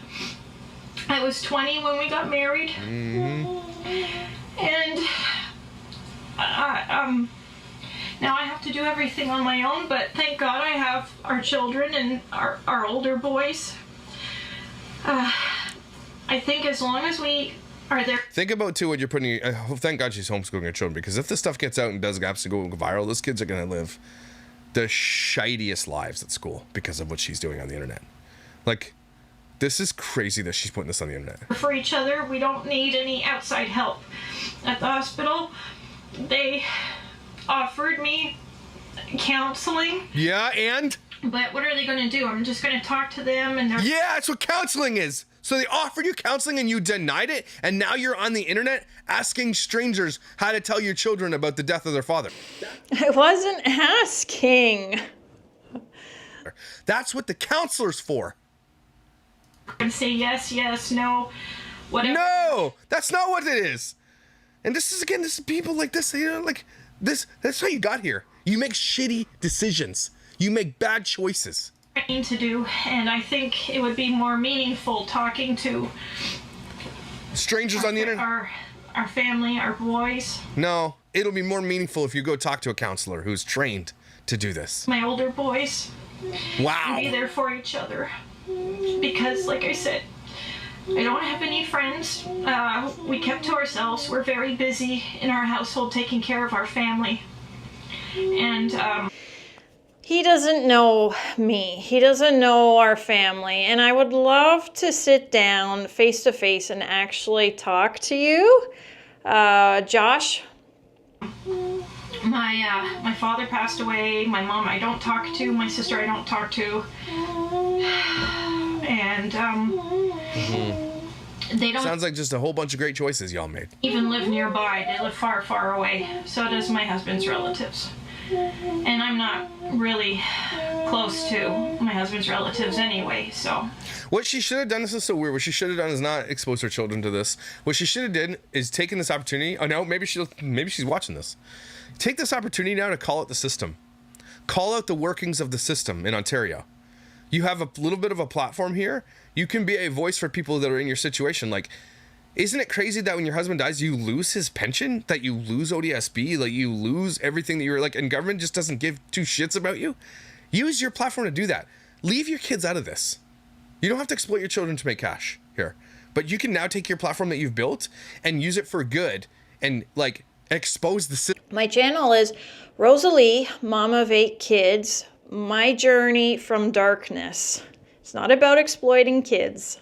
I was 20 when we got married. And now I have to do everything on my own, but thank God I have our children and our older boys. I think as long as we are there. Think about, too, what you're putting, thank God she's homeschooling her children, because if this stuff gets out and does absolutely go viral, those kids are going to live the shittiest lives at school because of what she's doing on the internet. Like, this is crazy that she's putting this on the internet. For each other, we don't need any outside help. At the hospital, they offered me counseling. Yeah, and? But what are they going to do? I'm just going to talk to them and they're... Yeah, that's what counseling is. So they offered you counseling and you denied it, and now you're on the internet asking strangers how to tell your children about the death of their father. I wasn't asking. That's what the counselor's for. And say yes, no, whatever. No, that's not what it is. And this is people like this, you know, like this, that's how you got here. You make shitty decisions. You make bad choices. I need to do, and I think it would be more meaningful talking to strangers on the internet. Our family, our boys. No, it'll be more meaningful if you go talk to a counselor who's trained to do this. My older boys. Wow. Be there for each other. Because, like I said, I don't have any friends. We kept to ourselves. We're very busy in our household taking care of our family. And, He doesn't know me. He doesn't know our family. And I would love to sit down face to face and actually talk to you. Josh? My father passed away. My mom I don't talk to. My sister I don't talk to. And, they don't... Sounds like just a whole bunch of great choices y'all made. Even live nearby. They live far away. So does my husband's relatives. And I'm not really close to my husband's relatives anyway, so. What she should have done, this is so weird, what she should have done is not expose her children to this. What she should have done is taken this opportunity. Oh no, maybe she's watching this. Take this opportunity now to call out the system. Call out the workings of the system in Ontario. You have a little bit of a platform here. You can be a voice for people that are in your situation. Like, isn't it crazy that when your husband dies, you lose his pension? That you lose ODSP? Like, you lose everything that you're like, and government just doesn't give 2 shits about you? Use your platform to do that. Leave your kids out of this. You don't have to exploit your children to make cash here. But you can now take your platform that you've built and use it for good and, like, expose the system. My channel is Rosalie, mom of 8 kids, my journey from darkness. It's not about exploiting kids.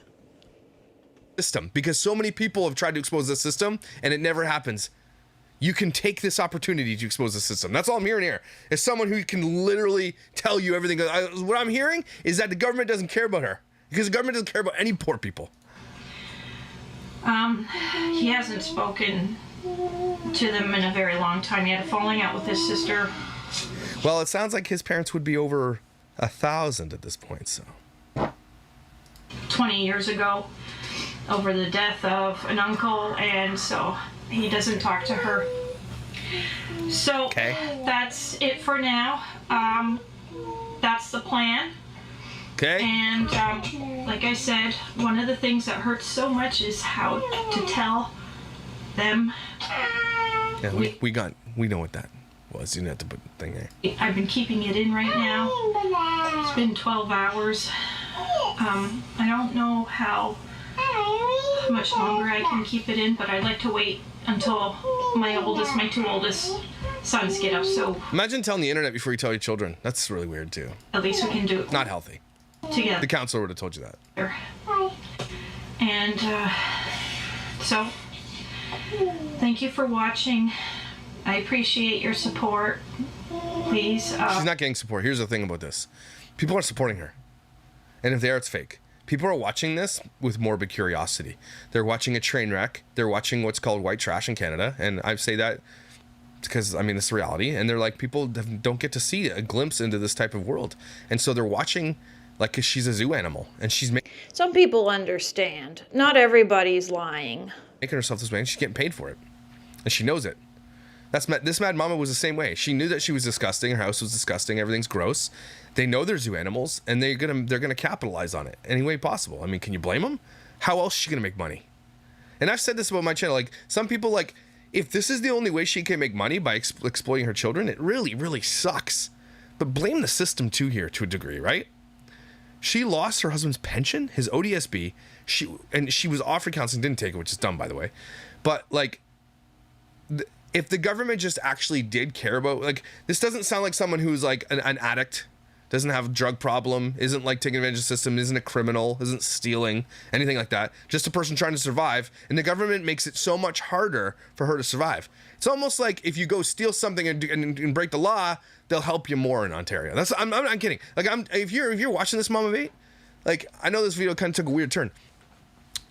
System, because so many people have tried to expose the system and it never happens. You can take this opportunity to expose the system. That's all I'm hearing here. Is someone who can literally tell you everything. What I'm hearing is that the government doesn't care about her because the government doesn't care about any poor people. He hasn't spoken to them in a very long time. He had a falling out with his sister. Well, it sounds like his parents would be over 1,000 at this point, so. 20 years ago. Over the death of an uncle, and so he doesn't talk to her. So That's it for now. That's the plan. Okay. And like I said, one of the things that hurts so much is how to tell them. Yeah, we know what that was. You didn't have to put the thing there. I've been keeping it in right now. It's been 12 hours. I don't know how much longer I can keep it in, but I'd like to wait until my 2 oldest sons get up, so Imagine telling the internet before you tell your children. That's really weird too. at least we can do it Not healthy. together. The counselor would have told you that. And so, thank you for watching. I appreciate your support. Please. She's not getting support. Here's the thing about this. People are supporting her. And if they are, it's fake. People are watching this with morbid curiosity. They're watching a train wreck. They're watching what's called white trash in Canada. And I say that because, I mean, it's reality. And they're like, people don't get to see a glimpse into this type of world. And so they're watching like, 'cause she's a zoo animal. And she's Some people understand. Not everybody's lying. making herself this way. And she's getting paid for it. And she knows it. This mad mama was the same way. She knew that she was disgusting. Her house was disgusting. Everything's gross. They know they're zoo animals, and they're gonna capitalize on it any way possible. I mean, can you blame them? How else is she gonna make money? And I've said this about my channel. Like, some people, like, if this is the only way she can make money by exploiting her children, it really, really sucks. But blame the system too here to a degree, right? She lost her husband's pension, his ODSP. She was offered counseling, didn't take it, which is dumb, by the way. But like, if the government just actually did care about, like, this doesn't sound like someone who's like an addict, doesn't have a drug problem, isn't like taking advantage of the system, isn't a criminal, isn't stealing, anything like that. Just a person trying to survive, and the government makes it so much harder for her to survive. It's almost like if you go steal something and break the law, they'll help you more in Ontario. I'm kidding. Like, if you're watching this, Mama Bait, like, I know this video kind of took a weird turn.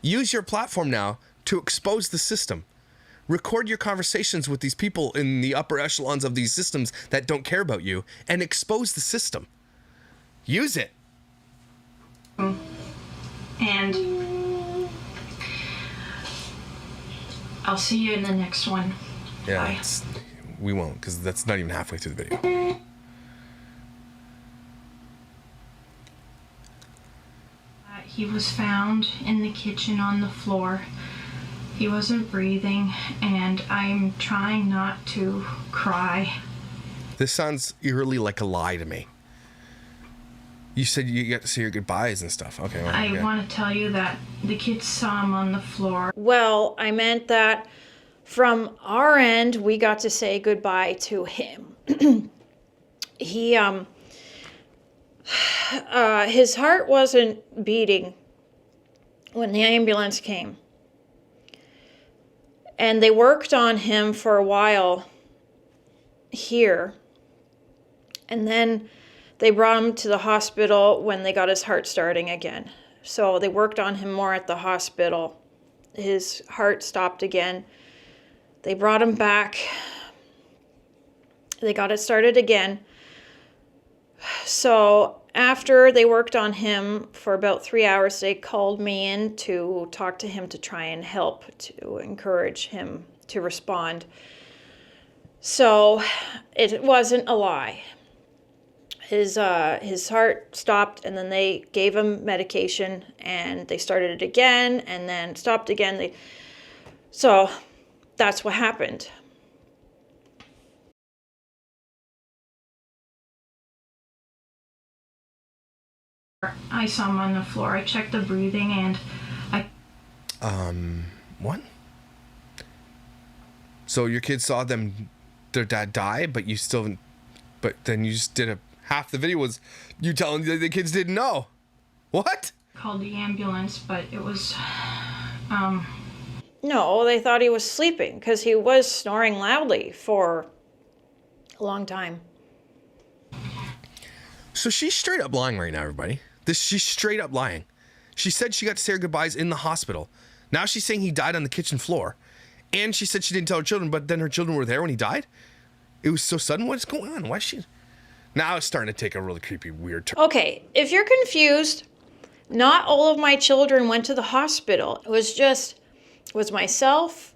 Use your platform now to expose the system. Record your conversations with these people in the upper echelons of these systems that don't care about you, and expose the system. Use it. And I'll see you in the next one. Yeah, Bye. we won't, because that's not even halfway through the video. He was found in the kitchen on the floor. He wasn't breathing, and I'm trying not to cry. This sounds eerily like a lie to me. You said you got to say your goodbyes and stuff. Okay. Well, I want to tell you that the kids saw him on the floor. Well, I meant that from our end, we got to say goodbye to him. He, his heart wasn't beating when the ambulance came. And they worked on him for a while here. And then they brought him to the hospital when they got his heart starting again. So they worked on him more at the hospital. His heart stopped again. They brought him back. They got it started again. So after they worked on him for about 3 hours, they called me in to talk to him to try and help, to encourage him to respond. So it wasn't a lie. His heart stopped, and then they gave him medication, and they started it again, and then stopped again. So that's what happened. I saw him on the floor. I checked the breathing, and What? So your kids saw their dad die, but then you just did half the video was you telling the kids didn't know. What? called the ambulance, but it was, No, they thought he was sleeping because he was snoring loudly for a long time. So she's straight up lying right now, everybody. She's straight up lying. She said she got to say her goodbyes in the hospital. Now she's saying he died on the kitchen floor. And she said she didn't tell her children, but then her children were there when he died? It was so sudden? What's going on? Why is she... Now it's starting to take a really creepy, weird turn. Okay, if you're confused, not all of my children went to the hospital. It was myself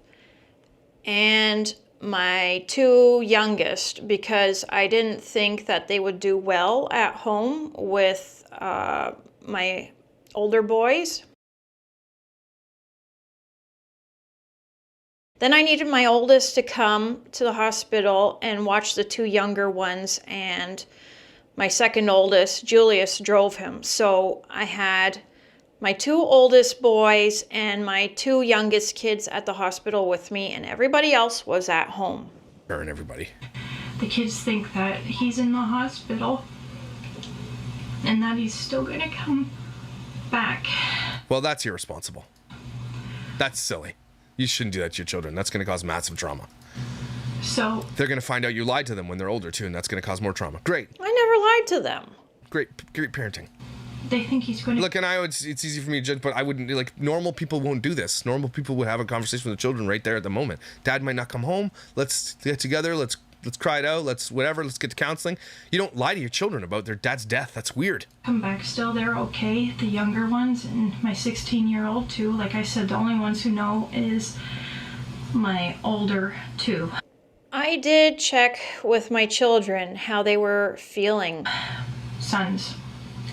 and my two youngest, because I didn't think that they would do well at home with my older boys. Then I needed my oldest to come to the hospital and watch the two younger ones, and my second oldest, Julius, drove him. So I had my two oldest boys and my two youngest kids at the hospital with me, and everybody else was at home. Her and everybody. the kids think that he's in the hospital and that he's still gonna come back. Well, that's irresponsible. That's silly. You shouldn't do that to your children. That's going to cause massive trauma. So they're going to find out you lied to them when they're older too, and that's going to cause more trauma. Great. I never lied to them. Great parenting. They think he's going to... Look, and I know it's easy for me to judge, but I wouldn't, like, normal people won't do this. Normal people would have a conversation with the children right there at the moment. Dad might not come home. Let's get together. Let's cry it out. Let's get to counseling. You don't lie to your children about their dad's death. That's weird. Come back still. They're okay. The younger ones and my 16-year-old too. Like I said, the only ones who know is my older two. I did check with my children how they were feeling. Sons.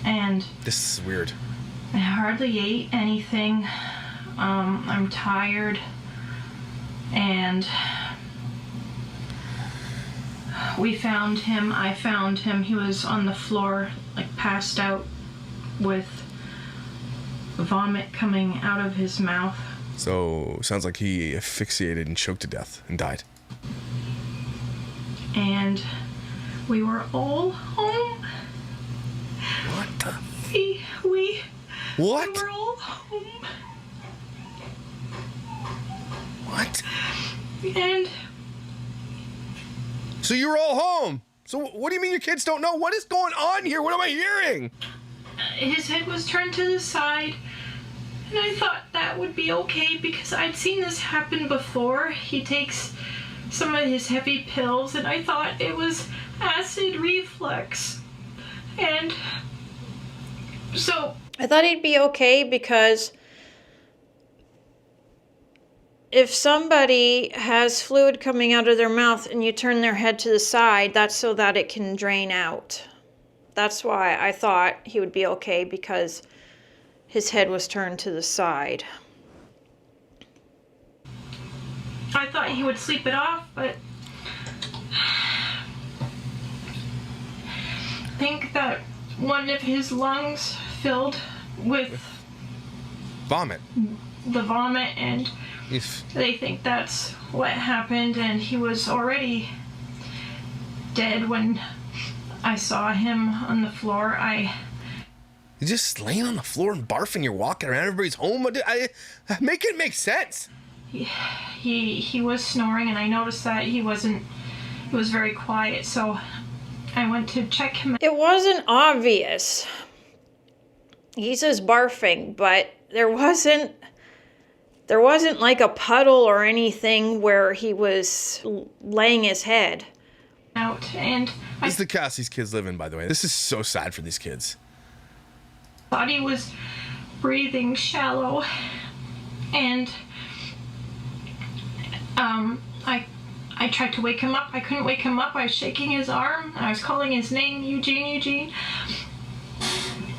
And this is weird. I hardly ate anything. I'm tired. And we found him. I found him. He was on the floor, like passed out with vomit coming out of his mouth. So, sounds like he asphyxiated and choked to death and died. And we were all home. What the? What? We were all home. What? And... So you were all home. So what do you mean your kids don't know? What is going on here? What am I hearing? His head was turned to the side. And I thought that would be okay because I'd seen this happen before. He takes some of his heavy pills and I thought it was acid reflux. And so... I thought he'd be okay because if somebody has fluid coming out of their mouth and you turn their head to the side, that's so that it can drain out. That's why I thought he would be okay, because his head was turned to the side. I thought he would sleep it off, but I think that one of his lungs filled with vomit. The vomit, and they think that's what happened, and he was already dead when I saw him on the floor. You're just laying on the floor and barfing. You're walking around. Everybody's home. Make it make sense. He was snoring, and I noticed that he was very quiet, so I went to check him. It wasn't obvious. He says barfing, but there wasn't like a puddle or anything where he was laying his head out. And this is the cast these kids live in, by the way. This is so sad for these kids. Body was breathing shallow, and I tried to wake him up. I couldn't wake him up. I was shaking his arm. I was calling his name, Eugene.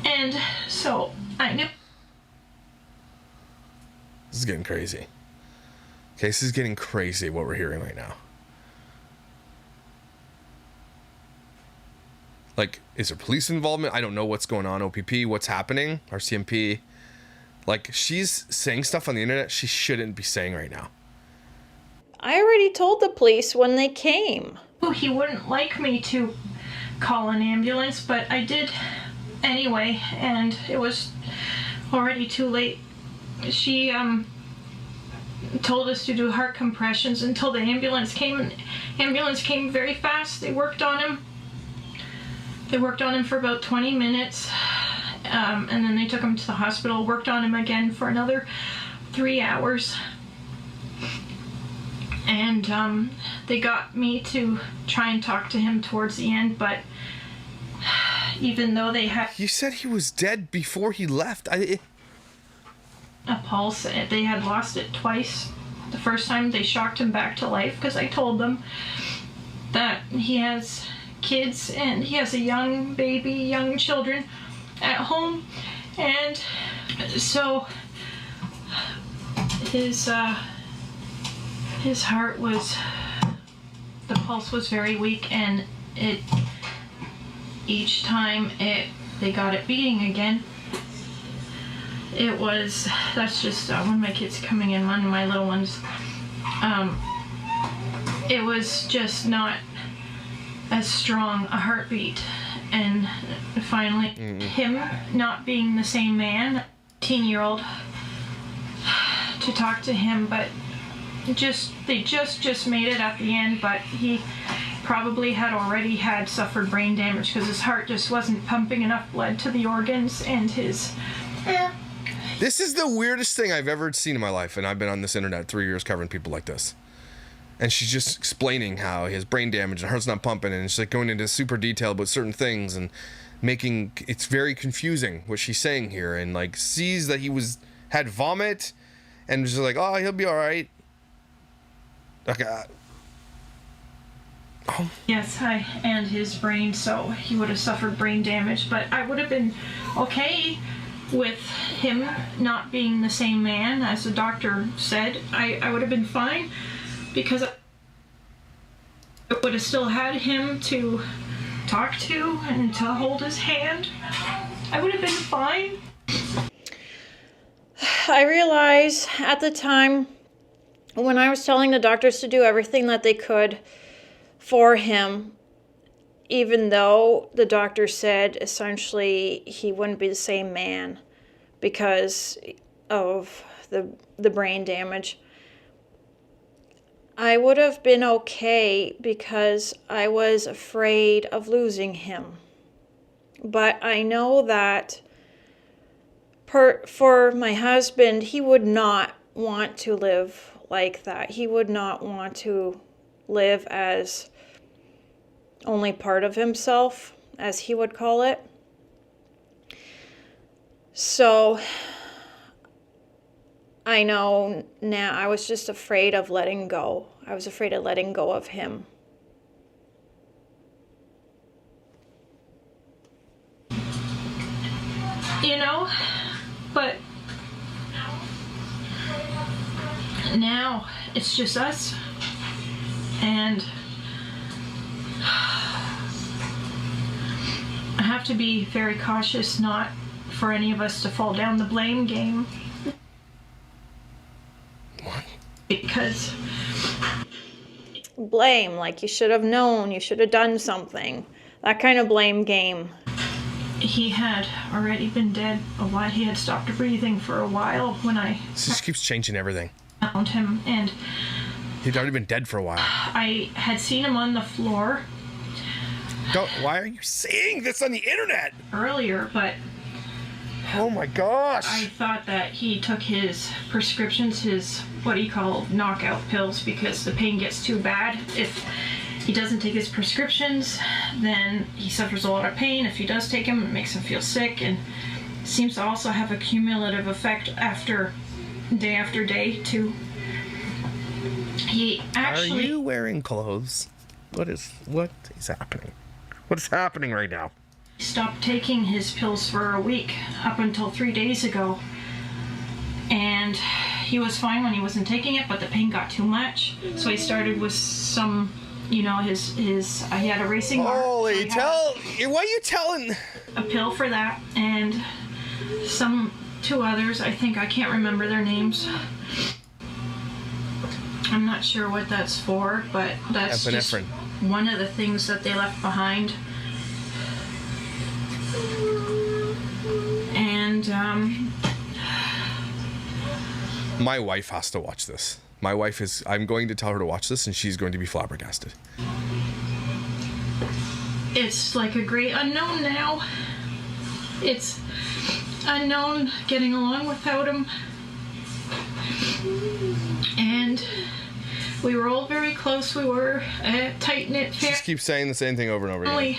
And so I knew. This is getting crazy. Okay, this is getting crazy what we're hearing right now. Like, is there police involvement? I don't know what's going on, OPP, what's happening, RCMP. Like, she's saying stuff on the internet she shouldn't be saying right now. I already told the police when they came. Oh, he wouldn't like me to call an ambulance, but I did anyway, and it was already too late. She told us to do heart compressions until the ambulance came, and ambulance came very fast. They worked on him. They worked on him for about 20 minutes, and then they took him to the hospital, worked on him again for another 3 hours. And they got me to try and talk to him towards the end, but even though they had... You said he was dead before he left. A pulse. They had lost it twice. The first time they shocked him back to life because I told them that he has kids and he has a young baby, young children at home, and so his heart was, the pulse was very weak, and each time they got it beating again, it was, that's just one of my kids coming in, one of my little ones. It was just not as strong a heartbeat. And finally, him not being the same man, 18-year-old, to talk to him, but they just made it at the end, but he probably already had suffered brain damage because his heart just wasn't pumping enough blood to the organs, and his... This is the weirdest thing I've ever seen in my life, and I've been on this internet 3 years covering people like this. And she's just explaining how he has brain damage and heart's not pumping, and she's like going into super detail about certain things and making it's very confusing what she's saying here, and like sees that he had vomit and was just like, oh, he'll be all right. Okay. Oh. Yes, and his brain, so he would have suffered brain damage, but I would have been okay with him not being the same man, as the doctor said. I would have been fine, because I would have still had him to talk to and to hold his hand. I would have been fine. I realize at the time when I was telling the doctors to do everything that they could for him, even though the doctor said essentially he wouldn't be the same man because of the brain damage, I would have been okay because I was afraid of losing him. But I know that for my husband, he would not want to live like that. He would not want to live as only part of himself, as he would call it. So I know now I was just afraid of letting go. I was afraid of letting go of him. You know, but now it's just us, and I have to be very cautious not for any of us to fall down the blame game. What? Because Blame, like you should have known, you should have done something. That kind of blame game. he had already been dead a while. He had stopped breathing for a while when I This just keeps changing everything. found him, and He'd already been dead for a while. I had seen him on the floor Why are you saying this on the internet? earlier, but Oh my gosh. I thought that he took his prescriptions, his what he called knockout pills, because the pain gets too bad. If he doesn't take his prescriptions, then he suffers a lot of pain. If he does take them, it makes him feel sick, and seems to also have a cumulative effect after day too. He actually... Are you wearing clothes? What is happening? What is happening right now? stopped taking his pills for a week, up until 3 days ago, and he was fine when he wasn't taking it, but the pain got too much, so he started with some, you know, his he had a racing heart. Holy, why are you telling? A pill for that, and two others, I can't remember their names. I'm not sure what that's for, but that's just one of the things that they left behind. And my wife has to watch this. I'm going to tell her to watch this, and she's going to be flabbergasted. it's like a great unknown now. It's unknown getting along without him. And we were all very close. We were a tight-knit family. She just keeps saying the same thing over and over again.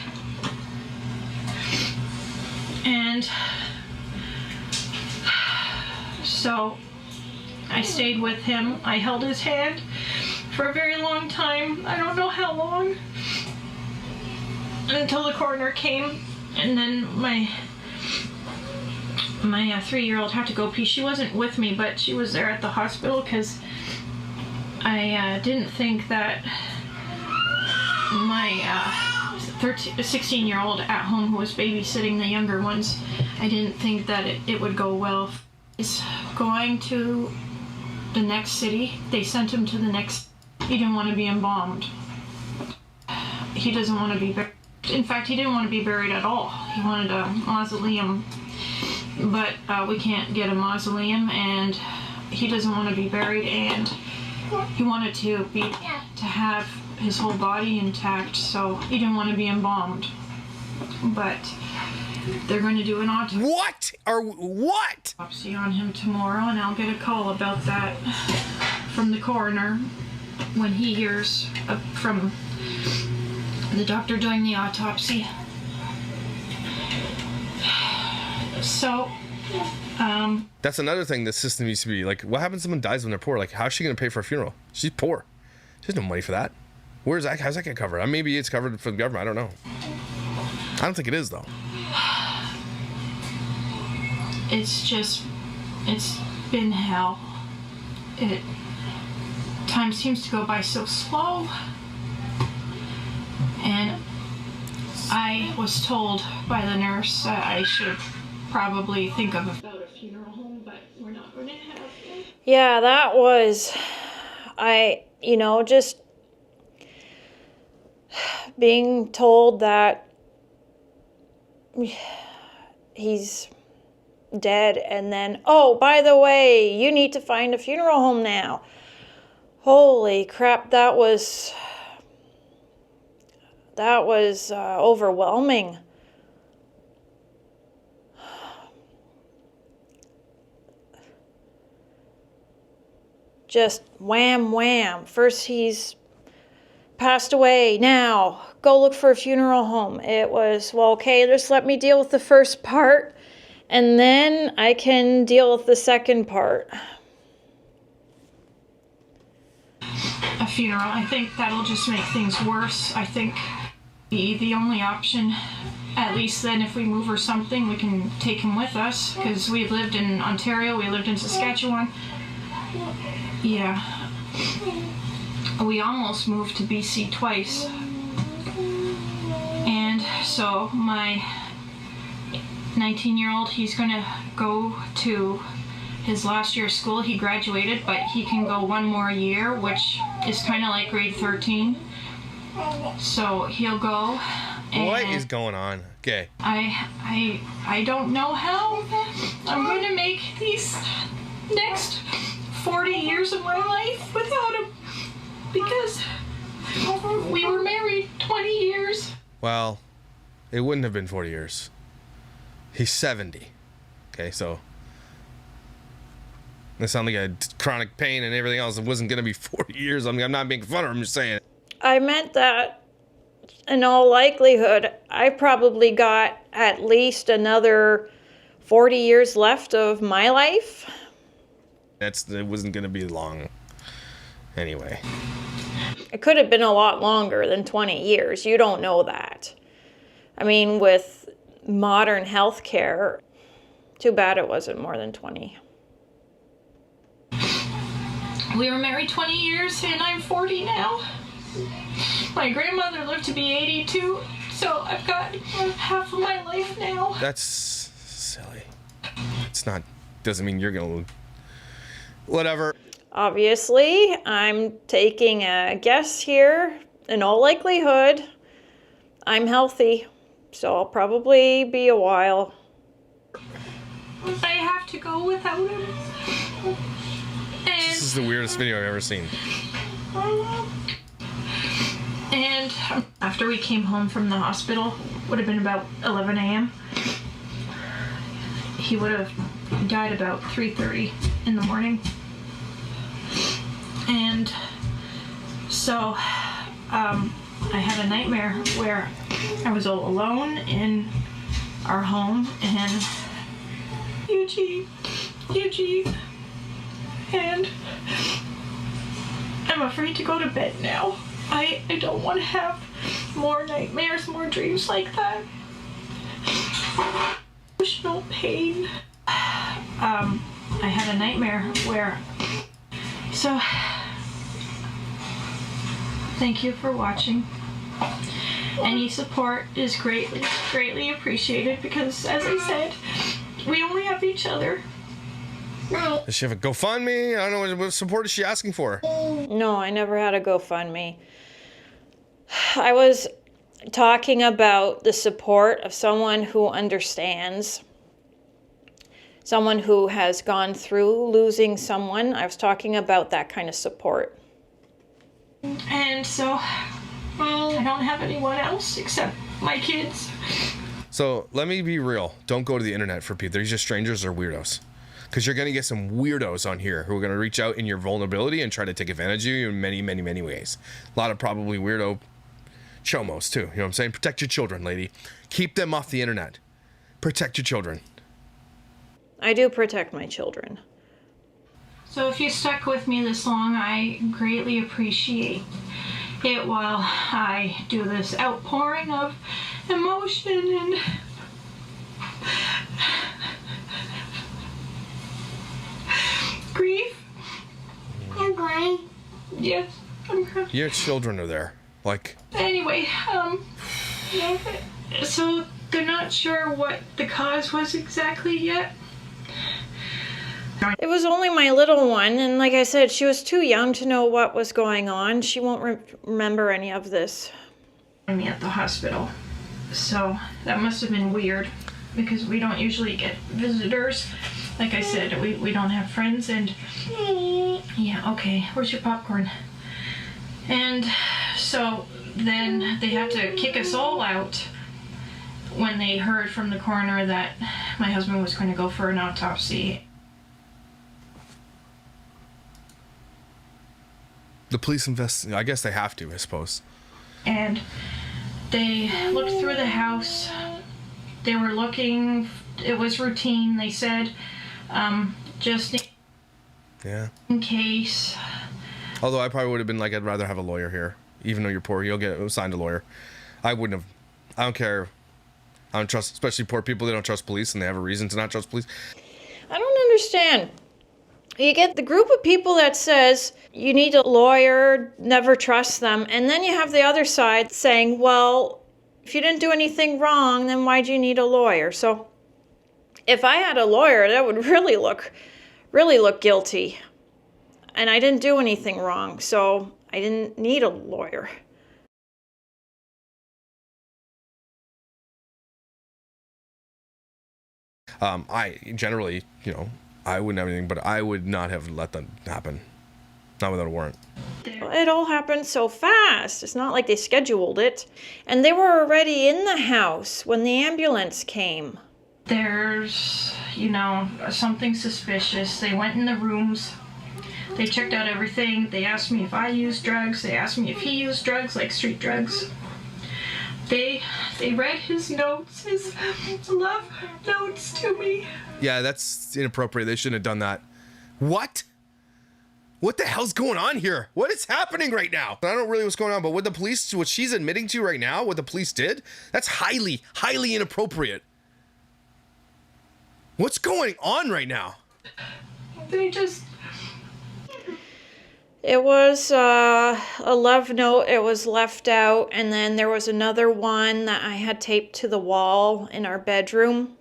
And so I stayed with him. I held his hand for a very long time. I don't know how long. Until the coroner came, and then my 3-year-old had to go pee. She wasn't with me, but she was there at the hospital because I didn't think that my 16-year-old at home who was babysitting the younger ones, I didn't think that it would go well. He's going to the next city. They sent him to the next. He didn't want to be embalmed. he doesn't want to be buried. In fact, he didn't want to be buried at all. He wanted a mausoleum, but we can't get a mausoleum, and he doesn't want to be buried, and he wanted to have his whole body intact, so he didn't want to be embalmed. But they're going to do an autopsy. What? Or what? Autopsy on him tomorrow, and I'll get a call about that from the coroner when he hears from the doctor doing the autopsy. So, That's another thing the system used to be like. What happens if someone dies when they're poor? Like, how's she gonna pay for a funeral? She's poor. She has no money for that. Where's that? How's that get covered? Maybe it's covered for the government. I don't know. I don't think it is though. It's been hell. Time seems to go by so slow. And I was told by the nurse that I should probably think of about a funeral home, but we're not going to have one. Yeah, that was, just being told that he's dead, and then, oh, by the way, you need to find a funeral home now. Holy crap, that was overwhelming. Just wham, wham. First he's passed away. Now, go look for a funeral home. It was, well, okay, just let me deal with the first part, and then I can deal with the second part. A funeral, I think that'll just make things worse. I think the only option, at least then if we move or something, we can take him with us, because we lived in Ontario, we lived in Saskatchewan. Yeah. We almost moved to BC twice. And so my 19-year-old, he's gonna go to his last year of school. He graduated, but he can go one more year, which is kind of like grade 13. So he'll go. And what is going on? Okay. I don't know how I'm going to make these next 40 years of my life without him, because we were married 20 years. Well, it wouldn't have been 40 years. He's 70. Okay, so it sounded like a chronic pain and everything else. It wasn't going to be 40 years. I mean, I'm not making fun of him, I'm just saying. I meant that in all likelihood, I probably got at least another 40 years left of my life. It wasn't going to be long. Anyway. It could have been a lot longer than 20 years. You don't know that. I mean, with modern healthcare, too bad it wasn't more than 20. We were married 20 years and I'm 40 now. My grandmother lived to be 82, so I've got half of my life now. That's silly. Doesn't mean you're going to... Whatever. Obviously, I'm taking a guess here. In all likelihood, I'm healthy, so I'll probably be a while. I have to go without him. This is the weirdest video I've ever seen. And after we came home from the hospital, would have been about 11 a.m. He would have died about 3:30 in the morning. And so I had a nightmare where I was all alone in our home, and Eugene, and I'm afraid to go to bed now. I don't want to have more nightmares, more dreams like that. Emotional pain. I had a nightmare where... So, thank you for watching. Any support is greatly appreciated, because, as I said, we only have each other. Does she have a GoFundMe? I don't know. What support is she asking for? No, I never had a GoFundMe. I was talking about the support of someone who understands, someone who has gone through losing someone. I was talking about that kind of support. And so I don't have anyone else except my kids. So let me be real. Don't go to the internet for people. They're just strangers or weirdos. Because you're going to get some weirdos on here who are going to reach out in your vulnerability and try to take advantage of you in many, many, many ways. A lot of probably weirdo chomos too. You know what I'm saying? Protect your children, lady. Keep them off the internet. Protect your children. I do protect my children. So if you stuck with me this long, I greatly appreciate it while I do this outpouring of emotion and grief. I'm crying. Yes, I'm crying. Your children are there. Like, Anyway, so they're not sure what the cause was exactly yet. It was only my little one, and like I said, she was too young to know what was going on. She won't remember any of this. Me at the hospital. So that must have been weird because we don't usually get visitors. Like I said, we don't have friends, and yeah, okay, where's your popcorn? And so then they had to kick us all out when they heard from the coroner that my husband was going to go for an autopsy. the police I guess they have to, I suppose. And they looked through the house. They were looking, it was routine, they said, just in case. Although I probably would have been like, I'd rather have a lawyer here. Even though you're poor, you'll get assigned a lawyer. I wouldn't have. I don't care. I don't trust, especially poor people, they don't trust police and they have a reason to not trust police. I don't understand. You get the group of people that says you need a lawyer, never trust them, and then you have the other side saying, well, if you didn't do anything wrong, then why'd you need a lawyer? So if I had a lawyer, that would really look guilty. And I didn't do anything wrong, so I didn't need a lawyer. I generally, I wouldn't have anything, but I would not have let that happen. Not without a warrant. It all happened so fast. It's not like they scheduled it. And they were already in the house when the ambulance came. There's, something suspicious. They went in the rooms. They checked out everything. They asked me if I used drugs. They asked me if he used drugs, like street drugs. They read his notes, his love notes to me. Yeah, that's inappropriate. They shouldn't have done that. What? What the hell's going on here? What is happening right now? I don't know really what's going on, but what she's admitting to right now, what the police did, that's highly, highly inappropriate. What's going on right now? They just... It was a love note. It was left out, and then there was another one that I had taped to the wall in our bedroom.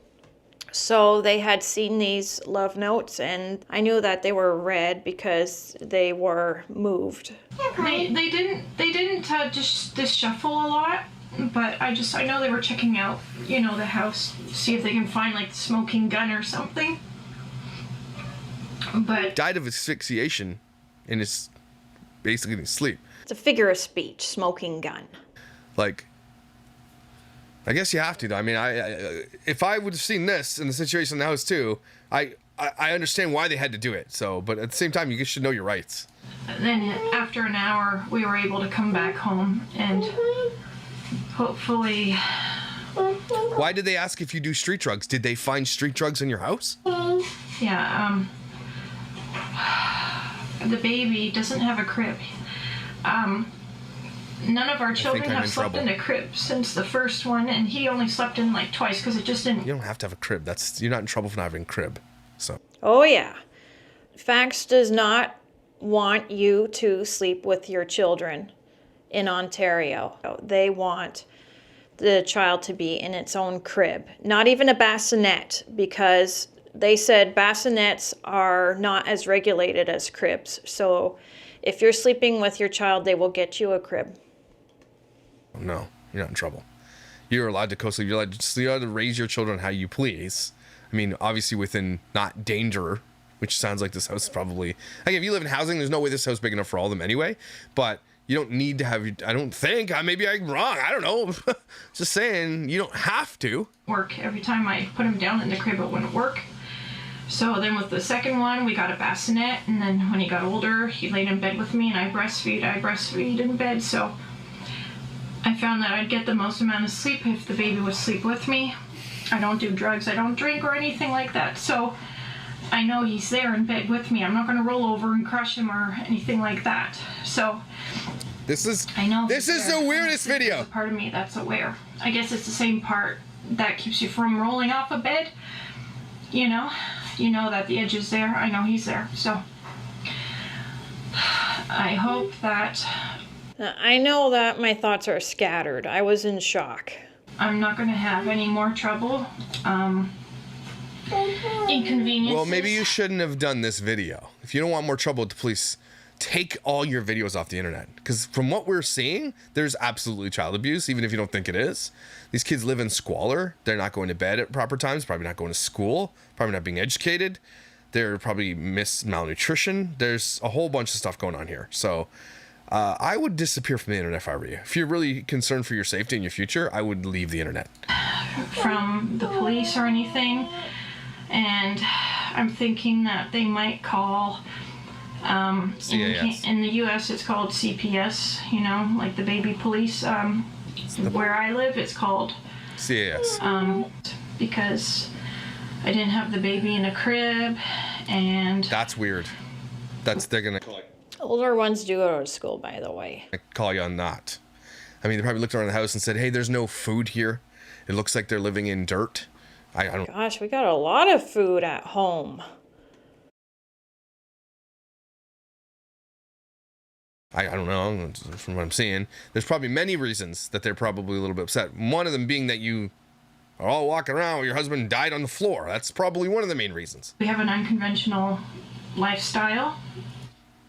So they had seen these love notes, and I knew that they were read because they were moved. They didn't just shuffle a lot, but I know they were checking out, the house, see if they can find like the smoking gun or something. But Died of asphyxiation in his sleep. It's a figure of speech, smoking gun. Like, I guess you have to, though. I mean, if I would have seen this in the situation in the house too, I understand why they had to do it. So, but at the same time, you should know your rights. Then after an hour, we were able to come back home and hopefully. Why did they ask if you do street drugs? Did they find street drugs in your house? Yeah. The baby doesn't have a crib. None of our children have slept in a crib since the first one, and he only slept in like twice because it just didn't. You don't have to have a crib. You're not in trouble for not having a crib. So. Oh yeah. Fax does not want you to sleep with your children in Ontario. They want the child to be in its own crib. Not even a bassinet, because they said bassinets are not as regulated as cribs. So if you're sleeping with your child, they will get you a crib. No. You're not in trouble. You're allowed to co-sleep. You're allowed to raise your children how you please. I mean, obviously within not danger, which sounds like this house is probably... Like, if you live in housing, there's no way this house is big enough for all of them anyway. But you don't need to have... I don't think. Maybe I'm wrong. I don't know. Just saying, you don't have to. Work. Every time I put him down in the crib, it wouldn't work. So then with the second one, we got a bassinet. And then when he got older, he laid in bed with me, and I breastfeed in bed. So I found that I'd get the most amount of sleep if the baby would sleep with me. I don't do drugs. I don't drink or anything like that. So I know he's there in bed with me. I'm not going to roll over and crush him or anything like that. So this is the weirdest video. There's a part of me that's aware. I guess it's the same part that keeps you from rolling off a bed. You know that the edge is there. I know he's there. So I hope that... I know that my thoughts are scattered. I was in shock. I'm not going to have any more trouble. Inconveniences. Well, maybe you shouldn't have done this video. If you don't want more trouble with the police, take all your videos off the internet. Because from what we're seeing, there's absolutely child abuse, even if you don't think it is. These kids live in squalor. They're not going to bed at proper times, probably not going to school, probably not being educated. They're probably malnutrition. There's a whole bunch of stuff going on here. So I would disappear from the internet if I were you. If you're really concerned for your safety and your future, I would leave the internet. From the police or anything. And I'm thinking that they might call, in the U.S. it's called CPS, like the baby police. Where I live, it's called CAS. Because I didn't have the baby in a crib, and... That's weird. They're going to call you. Older ones do go to school, by the way. Call you on that. I mean, they probably looked around the house and said, hey, there's no food here. It looks like they're living in dirt. I don't... Gosh, we got a lot of food at home. I don't know. From what I'm seeing, there's probably many reasons that they're probably a little bit upset. One of them being that you are all walking around with your husband died on the floor. That's probably one of the main reasons. We have an unconventional lifestyle.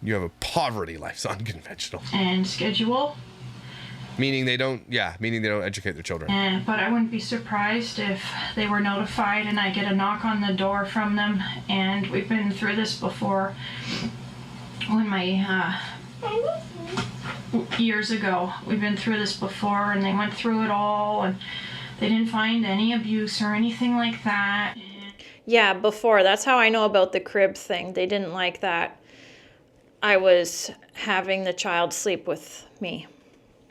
You have a poverty life, so unconventional. And schedule. Meaning they don't educate their children. But I wouldn't be surprised if they were notified and I get a knock on the door from them. And we've been through this before. When my, years ago, we've been through this before, and they went through it all, and they didn't find any abuse or anything like that. Yeah, before. That's how I know about the crib thing. They didn't like that I was having the child sleep with me.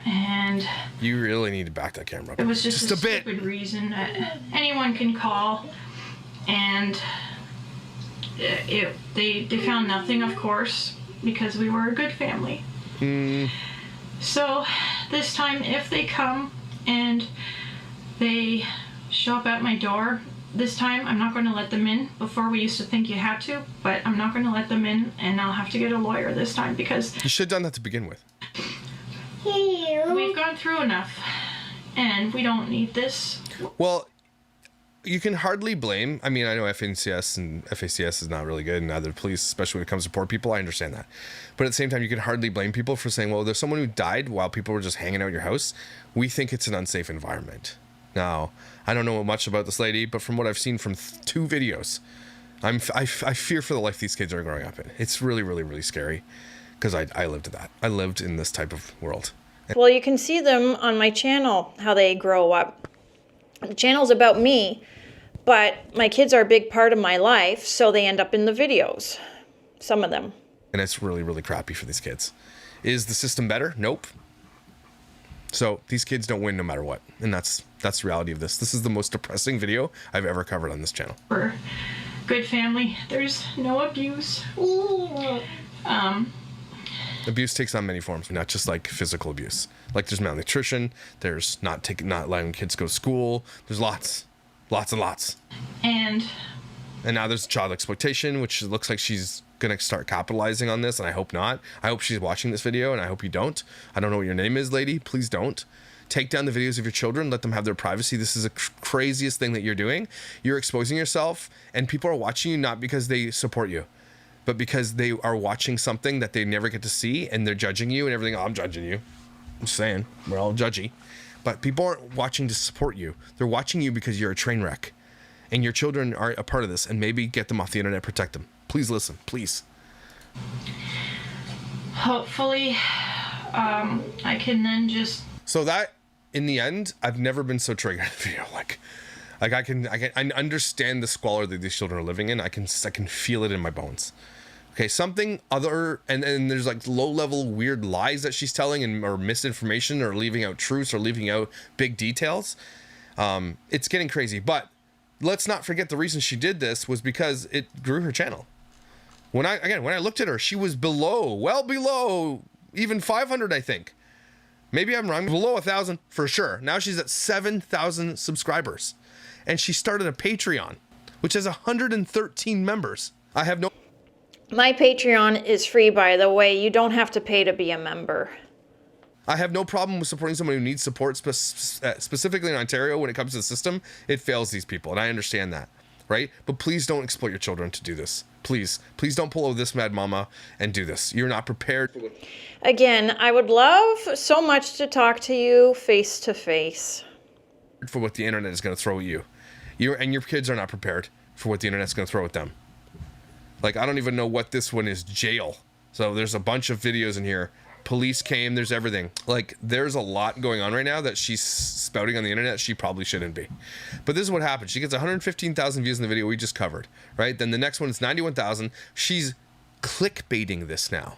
And you really need to back that camera up. It was just a bit. Stupid reason that anyone can call, and they found nothing, of course, because we were a good family. So this time, if they come and they show up at my door, this time I'm not going to let them in. Before we used to think you had to, but I'm not going to let them in, and I'll have to get a lawyer this time because... You should have done that to begin with. We've gone through enough, and we don't need this. Well, you can hardly blame... I mean, I know FNCS and FACS is not really good, and neither police, especially when it comes to poor people. I understand that. But at the same time, you can hardly blame people for saying, well, there's someone who died while people were just hanging out at your house. We think it's an unsafe environment. Now, I don't know much about this lady, but from what I've seen from 2 videos, I fear for the life these kids are growing up in. It's really, really, really scary. Because I lived that. I lived in this type of world. Well, you can see them on my channel, how they grow up. The channel's about me, but my kids are a big part of my life, so they end up in the videos. Some of them. And it's really, really crappy for these kids. Is the system better? Nope. So these kids don't win no matter what. And that's the reality of this. This is the most depressing video I've ever covered on this channel. We're a good family. There's no abuse. Abuse takes on many forms, not just like physical abuse. Like there's malnutrition, there's not letting kids go to school. There's lots and lots. And now there's child exploitation, which looks like she's gonna start capitalizing on this, and I hope not. I hope she's watching this video, and I hope you don't. I don't know what your name is, lady. Please don't. Take down the videos of your children. Let them have their privacy. This is the craziest thing that you're doing. You're exposing yourself, and people are watching you not because they support you, but because they are watching something that they never get to see, and they're judging you and everything. Oh, I'm judging you. I'm just saying, we're all judgy. But people aren't watching to support you. They're watching you because you're a train wreck. And your children are a part of this. And maybe get them off the internet, protect them. Please listen, please. Hopefully, I can then just... So that, in the end, I've never been so triggered in a video. I understand the squalor that these children are living in. I can feel it in my bones. Okay, something other, and there's like low-level weird lies that she's telling, or misinformation, or leaving out truths, or leaving out big details. It's getting crazy. But let's not forget the reason she did this was because it grew her channel. When I looked at her, she was well below even 500, I think. Maybe I'm wrong. Below 1,000 for sure. Now she's at 7,000 subscribers, and she started a Patreon, which has 113 members. I have no. My Patreon is free, by the way. You don't have to pay to be a member. I have no problem with supporting someone who needs support, specifically in Ontario. When it comes to the system, it fails these people, and I understand that, right? But please don't exploit your children to do this. Please don't pull over this mad mama and do this. You're not prepared. Again, I would love so much to talk to you face to face. For what the internet is going to throw at you. And your kids are not prepared for what the internet's going to throw at them. Like, I don't even know what this one is, jail. So there's a bunch of videos in here. Police came, there's everything. Like, there's a lot going on right now that she's spouting on the internet she probably shouldn't be. But this is what happened. She gets 115,000 views in the video we just covered, right? Then the next one is 91,000. She's clickbaiting this now.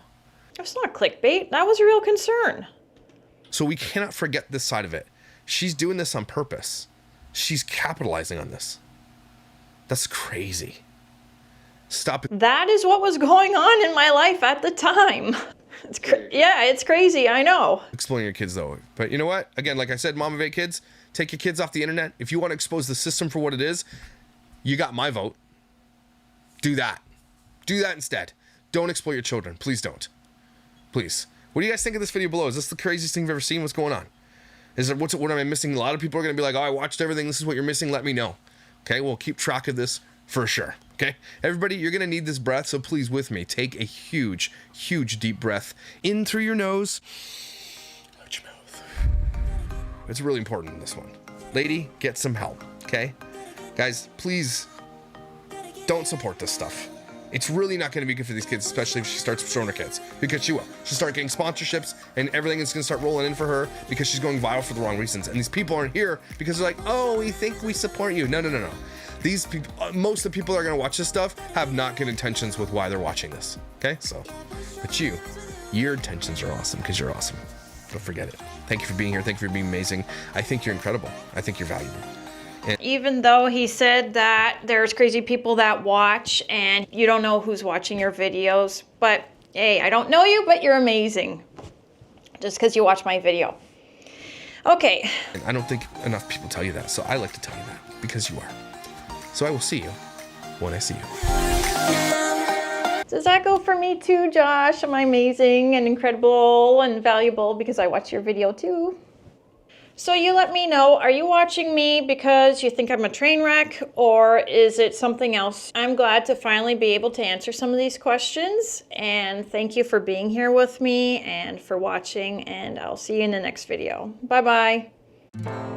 That's not clickbait. That was a real concern. So we cannot forget this side of it. She's doing this on purpose. She's capitalizing on this. That's crazy. Stop it. That is what was going on in my life at the time. Yeah, it's crazy. I know. Exploiting your kids, though. But you know what? Again, like I said, mom of 8 kids, take your kids off the internet. If you want to expose the system for what it is, you got my vote. Do that. Do that instead. Don't exploit your children. Please don't. Please. What do you guys think of this video below? Is this the craziest thing you've ever seen? What's going on? Is there, what am I missing? A lot of people are going to be like, oh, I watched everything. This is what you're missing. Let me know. Okay, we'll keep track of this for sure. Okay, everybody, you're going to need this breath, so please, with me, take a huge, huge deep breath in through your nose, out your mouth. It's really important in this one. Lady, get some help, okay? Guys, please don't support this stuff. It's really not going to be good for these kids, especially if she starts showing her kids, because she will. She'll start getting sponsorships, and everything is going to start rolling in for her because she's going viral for the wrong reasons. And these people aren't here because they're like, oh, we think we support you. No. These people, most of the people that are going to watch this stuff have not good intentions with why they're watching this. Okay, so, but your intentions are awesome because you're awesome. Don't forget it. Thank you for being here. Thank you for being amazing. I think you're incredible. I think you're valuable. And even though he said that there's crazy people that watch and you don't know who's watching your videos, but hey, I don't know you, but you're amazing. Just because you watch my video. Okay. And I don't think enough people tell you that, so I like to tell you that because you are. So I will see you when I see you. Does that go for me too, Josh? Am I amazing and incredible and valuable because I watch your video too? So you let me know, are you watching me because you think I'm a train wreck, or is it something else? I'm glad to finally be able to answer some of these questions, and thank you for being here with me and for watching, and I'll see you in the next video. Bye-bye.